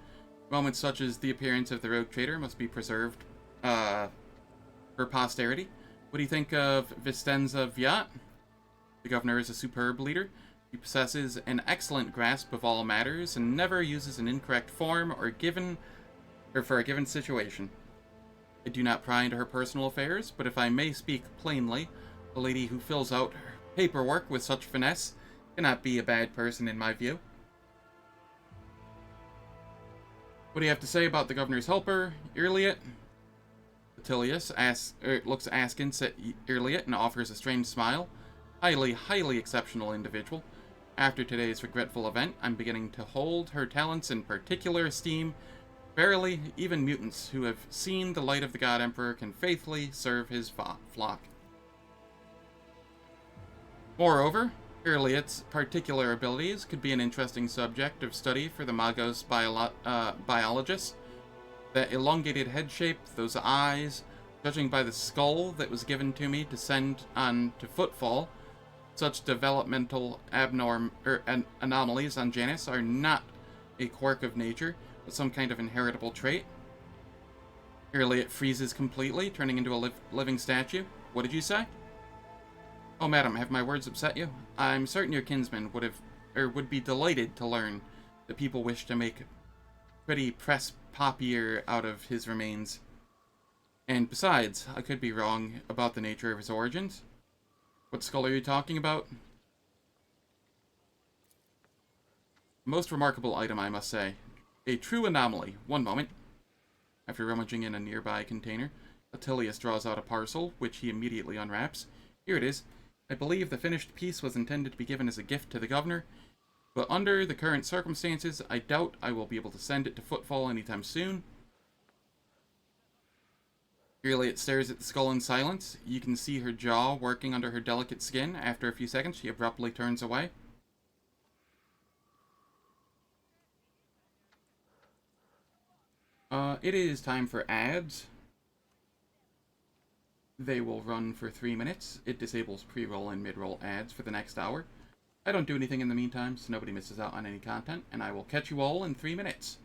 Moments such as the appearance of the rogue trader must be preserved for posterity. What do you think of Vistenza Viat? The governor is a superb leader. He possesses an excellent grasp of all matters and never uses an incorrect form for a given situation. I do not pry into her personal affairs, but if I may speak plainly, a lady who fills out her paperwork with such finesse cannot be a bad person in my view. What do you have to say about the governor's helper, Yrliet? Atillius looks askance at Yrliet and offers a strange smile. Highly exceptional individual. After today's regretful event, I'm beginning to hold her talents in particular esteem. Verily, even mutants who have seen the light of the God Emperor can faithfully serve his flock. Moreover, Yrliet's particular abilities could be an interesting subject of study for the Magos biologists. That elongated head shape, those eyes, judging by the skull that was given to me to send on to Footfall, such developmental anomalies on Janus are not a quirk of nature, but some kind of inheritable trait. Yrliet freezes completely, turning into a living statue. What did you say? Oh, madam, have my words upset you? I'm certain your kinsman would be delighted to learn that people wish to make pretty press-papier out of his remains. And besides, I could be wrong about the nature of his origins. What skull are you talking about? Most remarkable item, I must say. A true anomaly. One moment. After rummaging in a nearby container, Atillius draws out a parcel, which he immediately unwraps. Here it is. I believe the finished piece was intended to be given as a gift to the governor, but under the current circumstances, I doubt I will be able to send it to Footfall anytime soon. Yrliet stares at the skull in silence. You can see her jaw working under her delicate skin. After a few seconds, she abruptly turns away. It is time for ads. They will run for 3 minutes. It disables pre-roll and mid-roll ads for the next hour. I don't do anything in the meantime, so nobody misses out on any content, and I will catch you all in 3 minutes.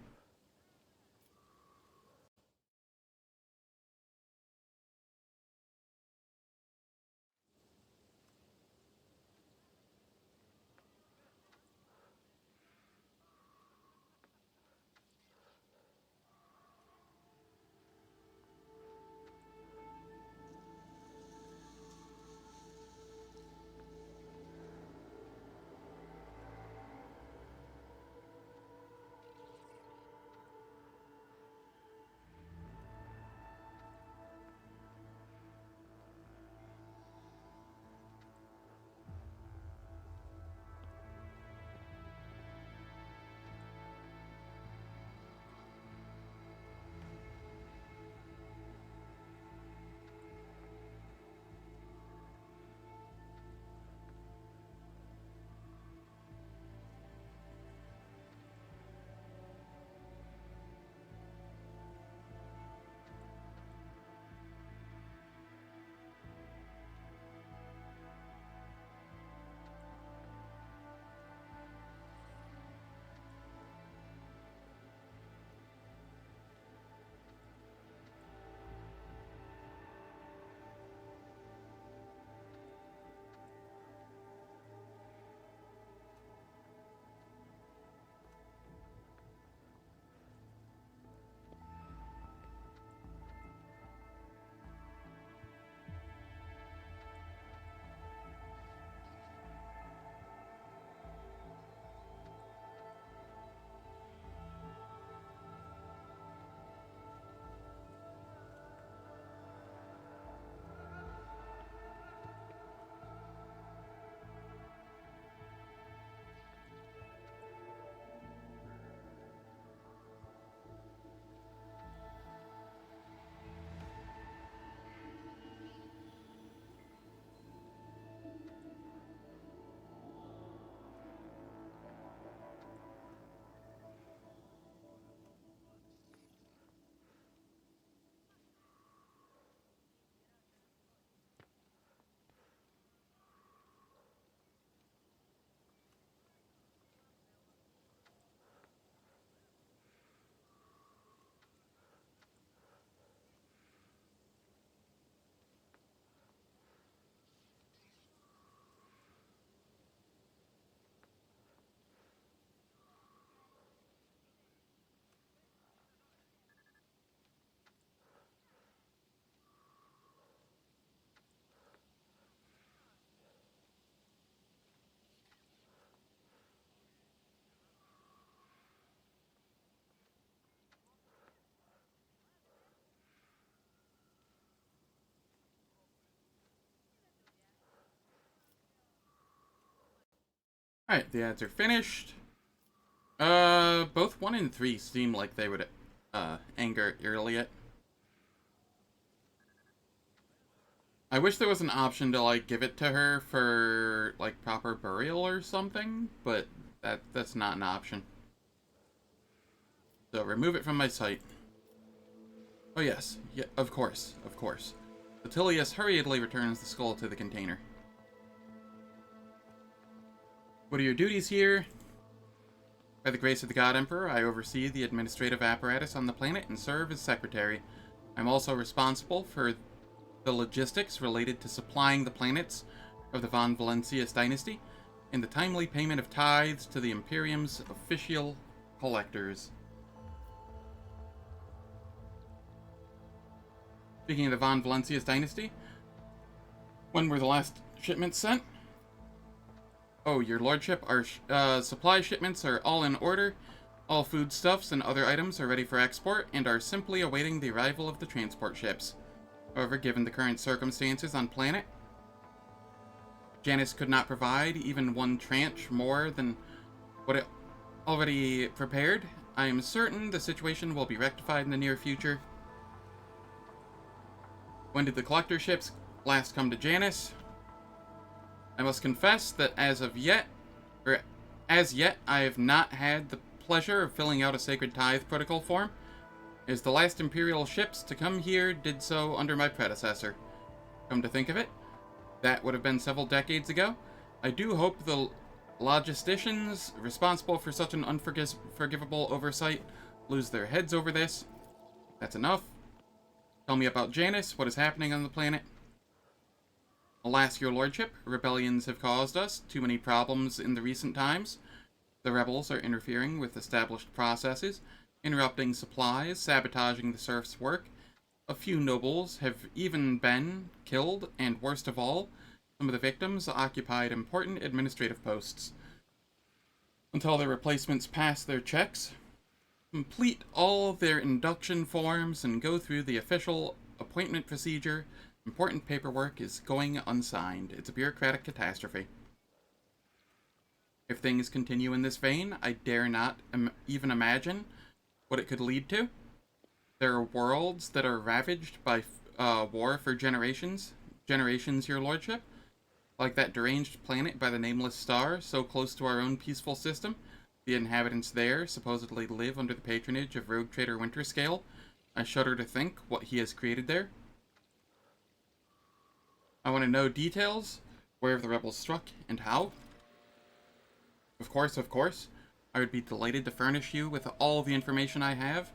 Alright, the ads are finished. Both 1 and 3 seem like they would, anger Yrliet. I wish there was an option to, like, give it to her for, like, proper burial or something, but that's not an option. So, remove it from my sight. Oh yes, yeah, of course. Atillius hurriedly returns the skull to the container. What are your duties here? By the grace of the God Emperor, I oversee the administrative apparatus on the planet and serve as secretary. I'm also responsible for the logistics related to supplying the planets of the Von Valentius dynasty and the timely payment of tithes to the Imperium's official collectors. Speaking of the Von Valentius dynasty, when were the last shipments sent? Oh, your lordship, our supply shipments are all in order. All foodstuffs and other items are ready for export and are simply awaiting the arrival of the transport ships. However, given the current circumstances on planet, Janus could not provide even one tranche more than what it already prepared. I am certain the situation will be rectified in the near future. When did the collector ships last come to Janus? I must confess that as yet, I have not had the pleasure of filling out a sacred tithe protocol form, as the last Imperial ships to come here did so under my predecessor. Come to think of it, that would have been several decades ago. I do hope the logisticians responsible for such an unforgivable oversight lose their heads over this. That's enough. Tell me about Janus, what is happening on the planet. Alas, your lordship, rebellions have caused us too many problems in the recent times. The rebels are interfering with established processes, interrupting supplies, sabotaging the serfs' work. A few nobles have even been killed, and worst of all, some of the victims occupied important administrative posts. Until their replacements pass their checks, complete all their induction forms, and go through the official appointment procedure, important paperwork is going unsigned. It's a bureaucratic catastrophe. If things continue in this vein, I dare not even imagine what it could lead to. There are worlds that are ravaged by war for generations, your lordship, like that deranged planet by the nameless star, so close to our own peaceful system. The inhabitants there supposedly live under the patronage of rogue trader Winterscale. I shudder to think what he has created there. I want to know details, where the rebels struck, and how. Of course. I would be delighted to furnish you with all the information I have.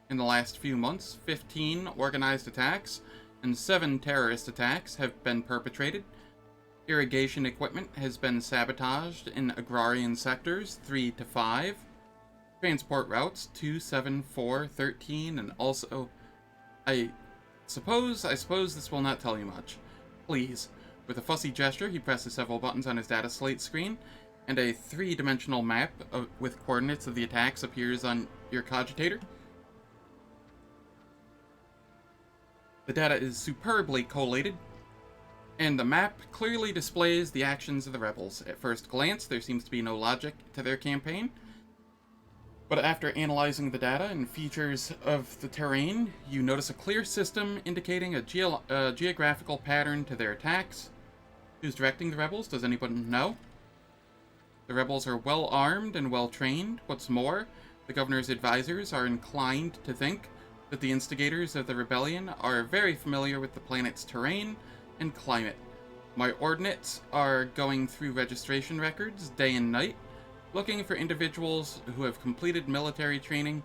In the last few months, 15 organized attacks and 7 terrorist attacks have been perpetrated. Irrigation equipment has been sabotaged in agrarian sectors 3 to 5. Transport routes 2, 7, 4, 13, and also... I suppose this will not tell you much. Please. With a fussy gesture, he presses several buttons on his data slate screen, and a 3-dimensional map with coordinates of the attacks appears on your cogitator. The data is superbly collated, and the map clearly displays the actions of the rebels. At first glance, there seems to be no logic to their campaign, but after analyzing the data and features of the terrain, you notice a clear system indicating a geographical pattern to their attacks. Who's directing the rebels? Does anyone know? The rebels are well armed and well trained. What's more, the governor's advisors are inclined to think that the instigators of the rebellion are very familiar with the planet's terrain and climate. My ordinates are going through registration records day and night, looking for individuals who have completed military training,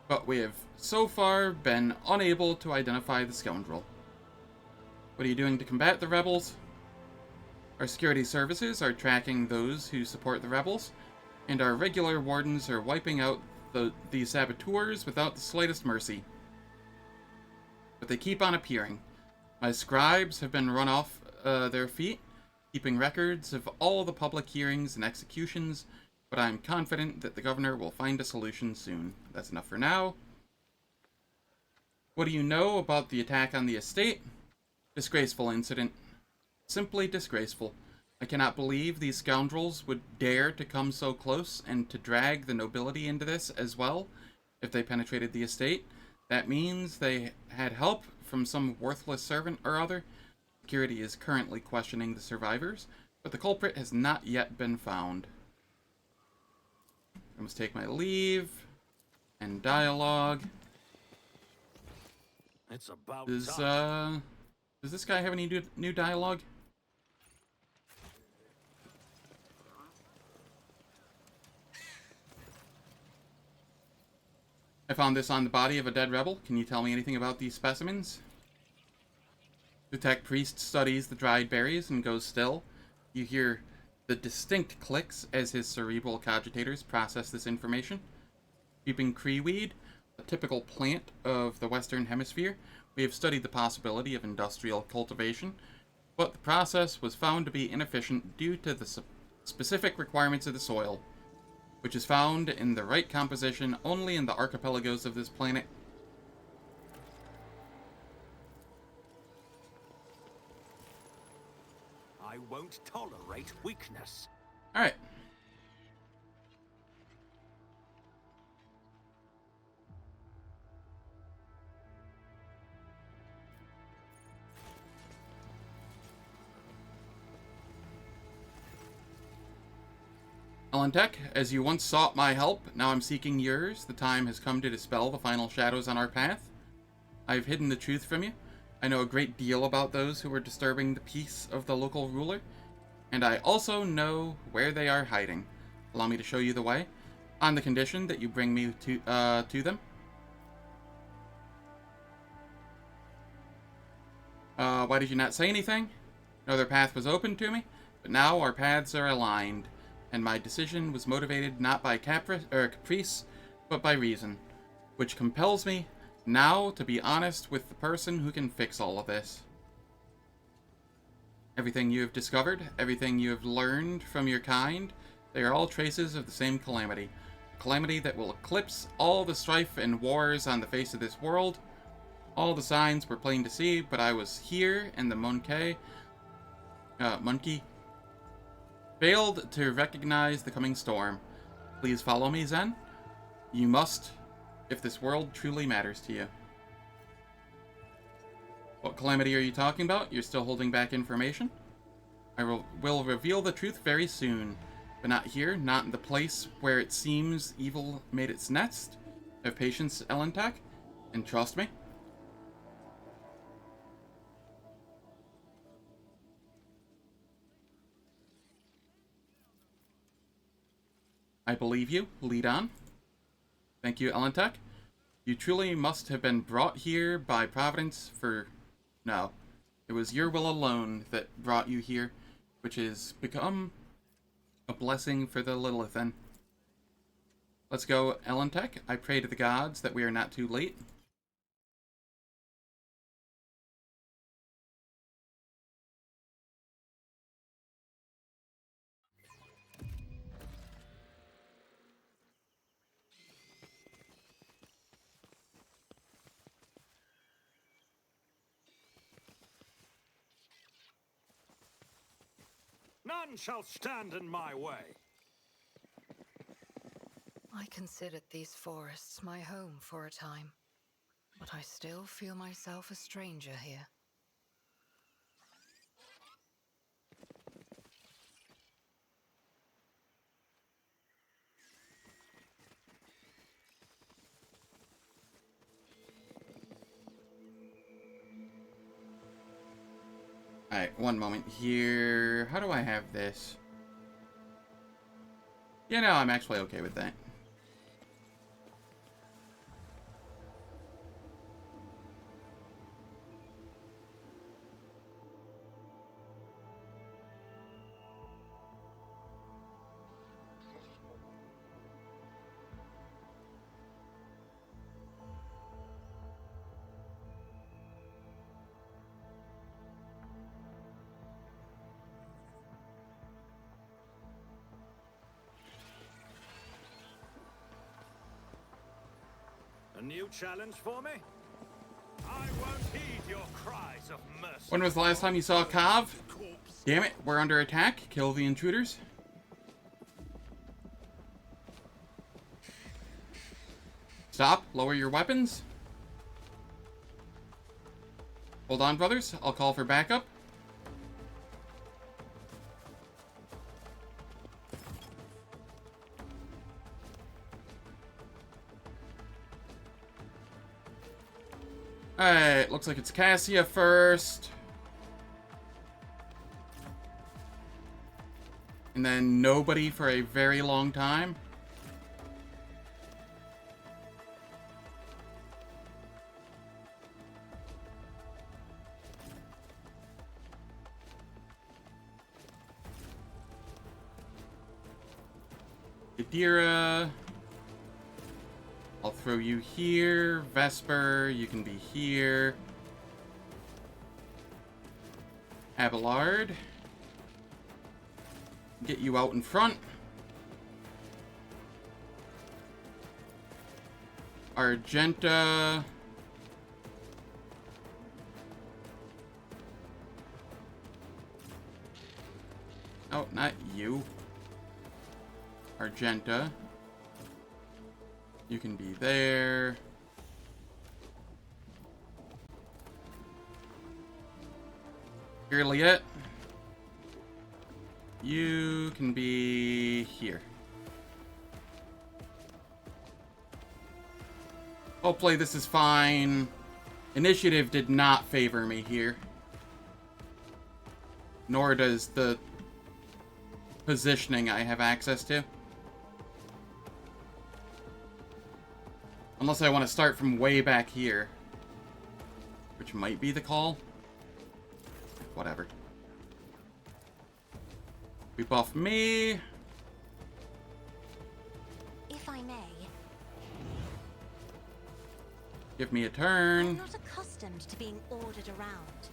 but we have so far been unable to identify the scoundrel. What are you doing to combat the rebels? Our security services are tracking those who support the rebels, and our regular wardens are wiping out the saboteurs without the slightest mercy. But they keep on appearing. My scribes have been run off their feet, keeping records of all the public hearings and executions, but I'm confident that the governor will find a solution soon. That's enough for now. What do you know about the attack on the estate? Disgraceful incident. Simply disgraceful. I cannot believe these scoundrels would dare to come so close and to drag the nobility into this as well if they penetrated the estate. That means they had help from some worthless servant or other. Security is currently questioning the survivors, but the culprit has not yet been found. I must take my leave. And dialogue. It's about Does time. this guy have any new dialogue? I found this on the body of a dead rebel. Can you tell me anything about these specimens? The tech priest studies the dried berries and goes still. You hear the distinct clicks as his cerebral cogitators process this information. Creeping creeweed, a typical plant of the Western Hemisphere, we have studied the possibility of industrial cultivation, but the process was found to be inefficient due to the specific requirements of the soil, which is found in the right composition only in the archipelagos of this planet. I won't tolerate weakness. Alright. Elentech, as you once sought my help, now I'm seeking yours. The time has come to dispel the final shadows on our path. I have hidden the truth from you. I know a great deal about those who were disturbing the peace of the local ruler, and I also know where they are hiding. Allow me to show you the way, on the condition that you bring me to them. Why did you not say anything? No other path was open to me, but now our paths are aligned, and my decision was motivated not by caprice, but by reason, which compels me now to be honest with the person who can fix all of this. Everything you have discovered, everything you have learned from your kind, they are all traces of the same calamity. A calamity that will eclipse all the strife and wars on the face of this world. All the signs were plain to see, but I was here, and the monkey failed to recognize the coming storm. Please follow me, Zen. You must, if this world truly matters to you. What calamity are you talking about? You're still holding back information? I will reveal the truth very soon, but not here, not in the place where it seems evil made its nest. Have patience, Elentech, and trust me. I believe you. Lead on. Thank you, Elentech. You truly must have been brought here by Providence for... No. It was your will alone that brought you here, which has become a blessing for the Lilithan. Let's go, Elentech. I pray to the gods that we are not too late. None shall stand in my way. I considered these forests my home for a time, but I still feel myself a stranger here. Alright, one moment here. How do I have this? Yeah, no, I'm actually okay with that. A new challenge for me? I won't heed your cries of mercy. When was the last time you saw Kav? Corpse. Damn it, we're under attack. Kill the intruders. Stop. Lower your weapons. Hold on, brothers. I'll call for backup. Alright, looks like it's Cassia first. And then nobody for a very long time. Adira. I'll throw you here. Vesper, you can be here. Abelard. Get you out in front. Argenta. Oh, not you. Argenta. You can be there. Yrliet. You can be here. Hopefully this is fine. Initiative did not favor me here. Nor does the positioning I have access to. Unless I want to start from way back here. Which might be the call. Whatever. We buff me. If I may. Give me a I'm turn. not accustomed to being ordered around.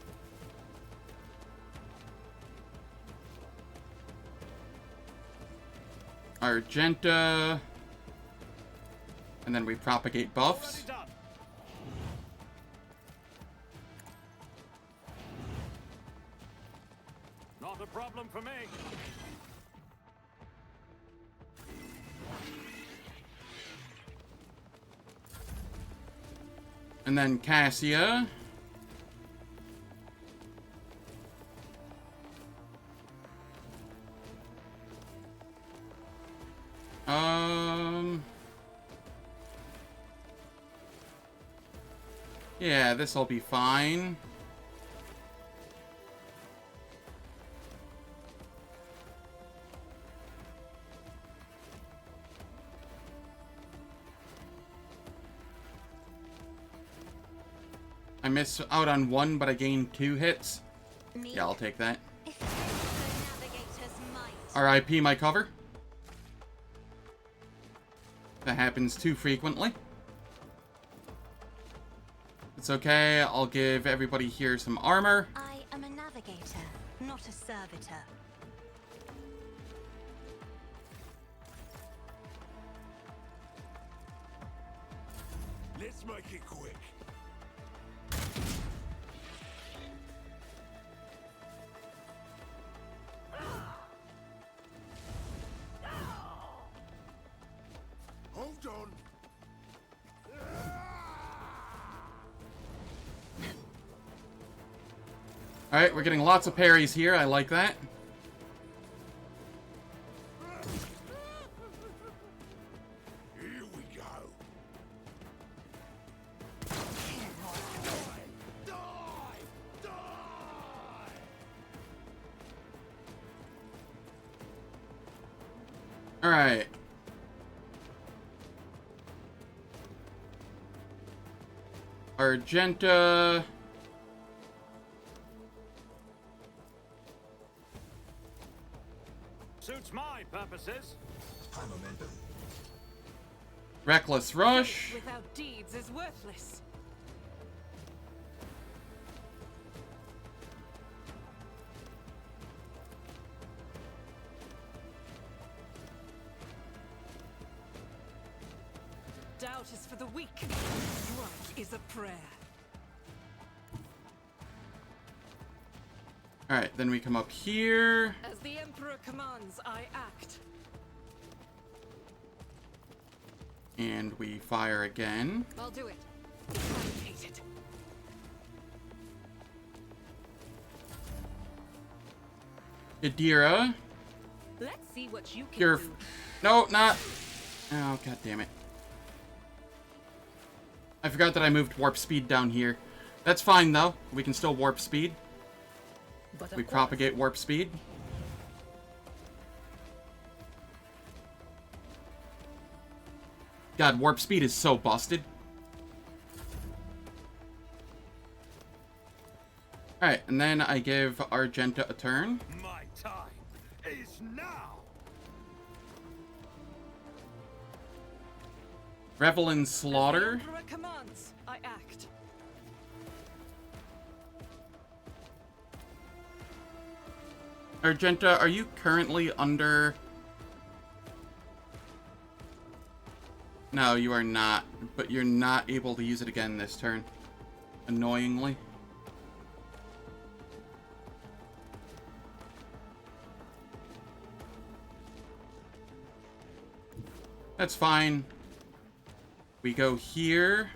Argenta. And then we propagate buffs. Already done. Not a problem for me. And then Cassia. Yeah, this'll be fine. I miss out on one, but I gained 2 hits. Me? Yeah, I'll take that. If the navigator's might. RIP my cover. That happens too frequently. It's okay, I'll give everybody here some armor. I am a navigator, not a servitor. Let's make it quick. Hold on. Alright, we're getting lots of parries here, I like that. Here we go. Die! Die! Alright. Argenta. Suits my purposes. Reckless Rush. Without deeds is worthless. Doubt is for the weak. Strike is a prayer. Alright, then we come up here. As the Emperor commands, I act. And we fire again. I'll do it. Eradicate it. Idira. Let's see what you can You're... do. No, not... Oh, god damn it. I forgot that I moved warp speed down here. That's fine, though. We can still warp speed. But We propagate warp speed. God, warp speed is so busted. Alright, and then I give Argenta a turn. My time is now. Revel in As the Slaughter. Emperor commands, I act. Argenta, are you currently under... No, you are not. But you're not able to use it again this turn. Annoyingly. That's fine. We go here.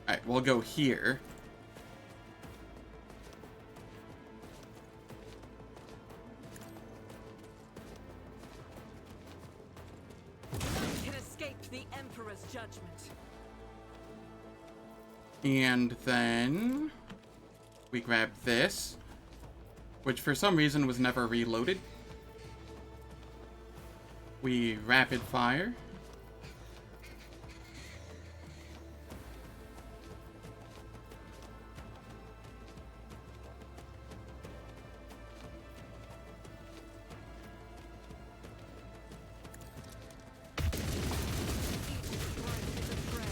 Alright, we'll go here. None can escape the Emperor's judgment. And then we grab this, which for some reason was never reloaded. We rapid fire. Each strike is a prayer.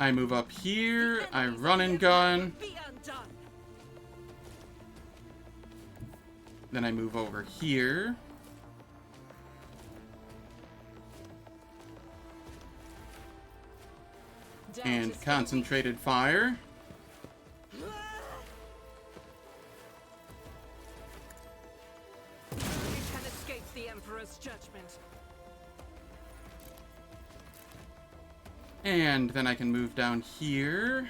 I move up here. I run and gun. Be undone. Then I move over here. Doubt And is for concentrated fire. the weak. You can escape the Emperor's judgment. And then I can move down here.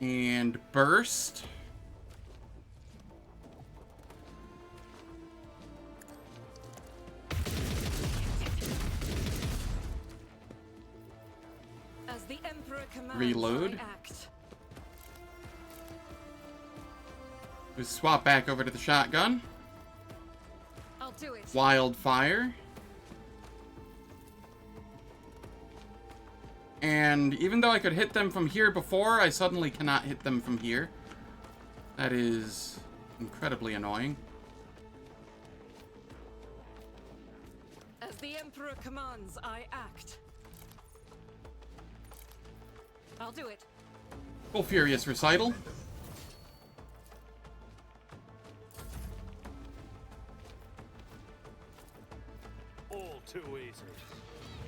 And burst. As the Emperor commands, Reload. I act. We swap back over to the shotgun. I'll do it. Wildfire. And even though I could hit them from here before, I suddenly cannot hit them from here. That is incredibly annoying. As the Emperor commands, I act. I'll do it. Full Furious Recital. All too easy.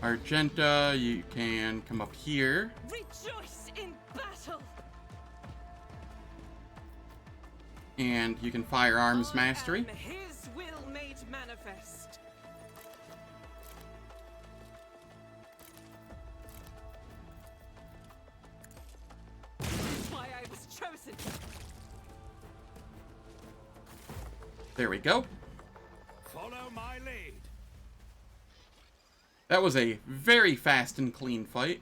Argenta, you can come up here. Rejoice in battle. And you can Firearms Mastery. I am his will made manifest. That's why I was chosen. There we go. Follow my lead. That was a very fast and clean fight.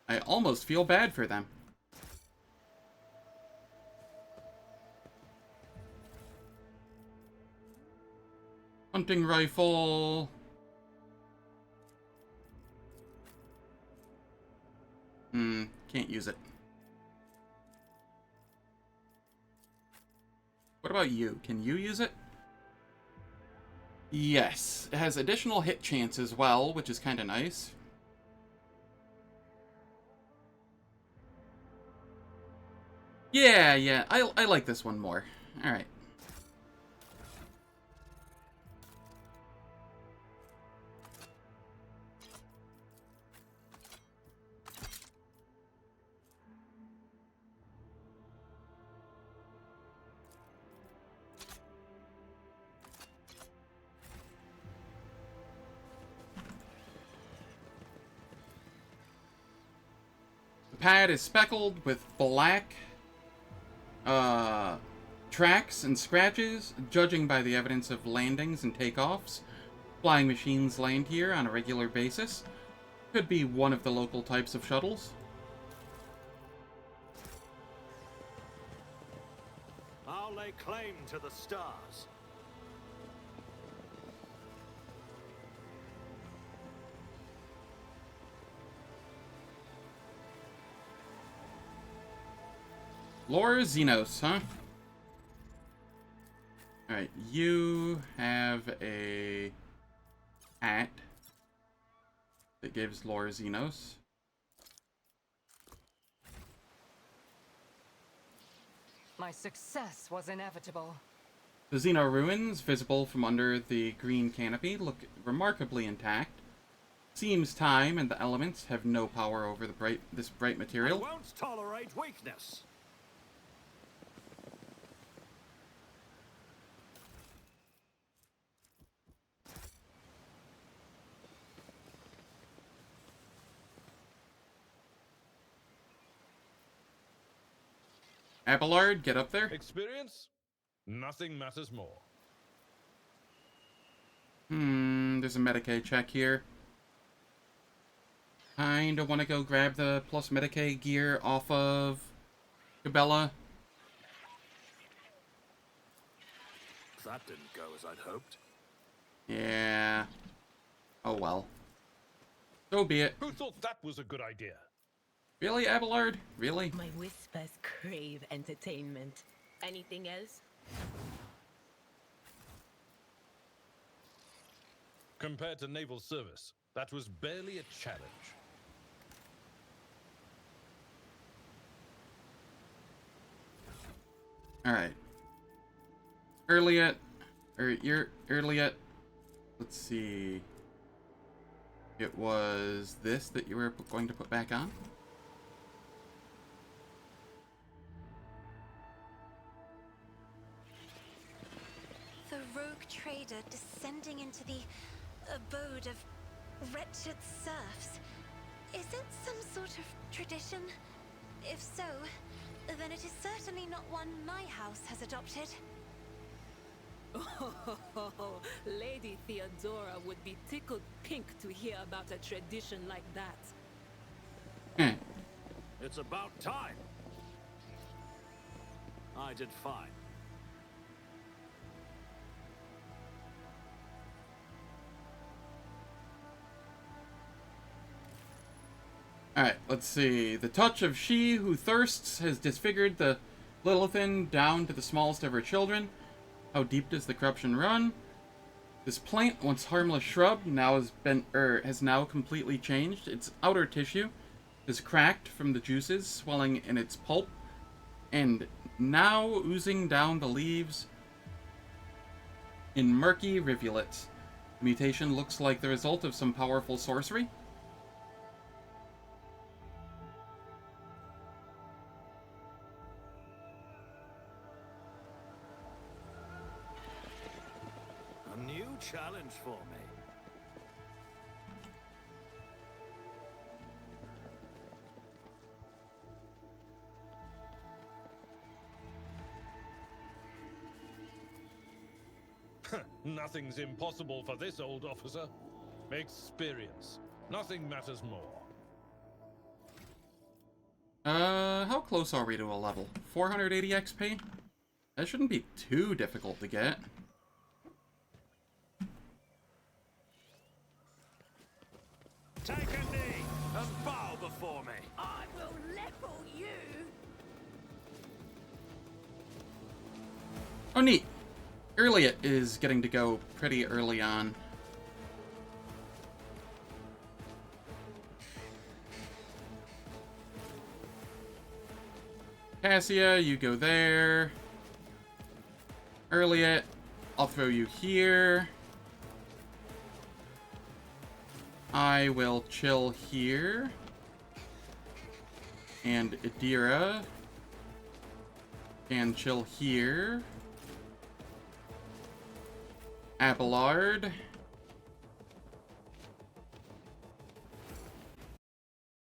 I almost feel bad for them. Hunting rifle. Can't use it. What about you? Can you use it? Yes. It has additional hit chance as well, which is kind of nice. Yeah. I like this one more. Alright. The pad is speckled with black tracks and scratches, judging by the evidence of landings and takeoffs. Flying machines land here on a regular basis. Could be one of the local types of shuttles. I'll lay claim to the stars. Xenos, huh? Alright, you have a hat that gives Xenos. My success was inevitable. The Xeno ruins, visible from under the green canopy, look remarkably intact. Seems time and the elements have no power over this bright material. I won't tolerate weakness. Abelard, get up there. Experience? Nothing matters more. There's a Medicaid check here. Kinda wanna go grab the plus Medicaid gear off of Cabela. That didn't go as I'd hoped. Yeah. Oh well. So be it. Who thought that was a good idea? Really, Abelard? Really? My whispers crave entertainment. Anything else? Compared to naval service, that was barely a challenge. Alright. Yrliet. Yrliet. Let's see. It was this that you were going to put back on? The rogue trader descending into the abode of wretched serfs. Is it some sort of tradition? If so, then it is certainly not one my house has adopted. Oh, Lady Theodora would be tickled pink to hear about a tradition like that. It's about time. I did fine. Alright, let's see. The touch of she who thirsts has disfigured the Lilithan down to the smallest of her children. How deep does the corruption run? This plant, once harmless shrub, has now completely changed. Its outer tissue is cracked from the juices swelling in its pulp, and now oozing down the leaves in murky rivulets. The mutation looks like the result of some powerful sorcery. A new challenge for me. Nothing's impossible for this old officer. Experience. Nothing matters more. How close are we to a level? 480 XP? That shouldn't be too difficult to get. Take a knee and bow before me. I will let Oh, neat. Yrliet is getting to go pretty early on. Cassia, you go there. Yrliet, I'll throw you here. I will chill here. And Adira can chill here. Abelard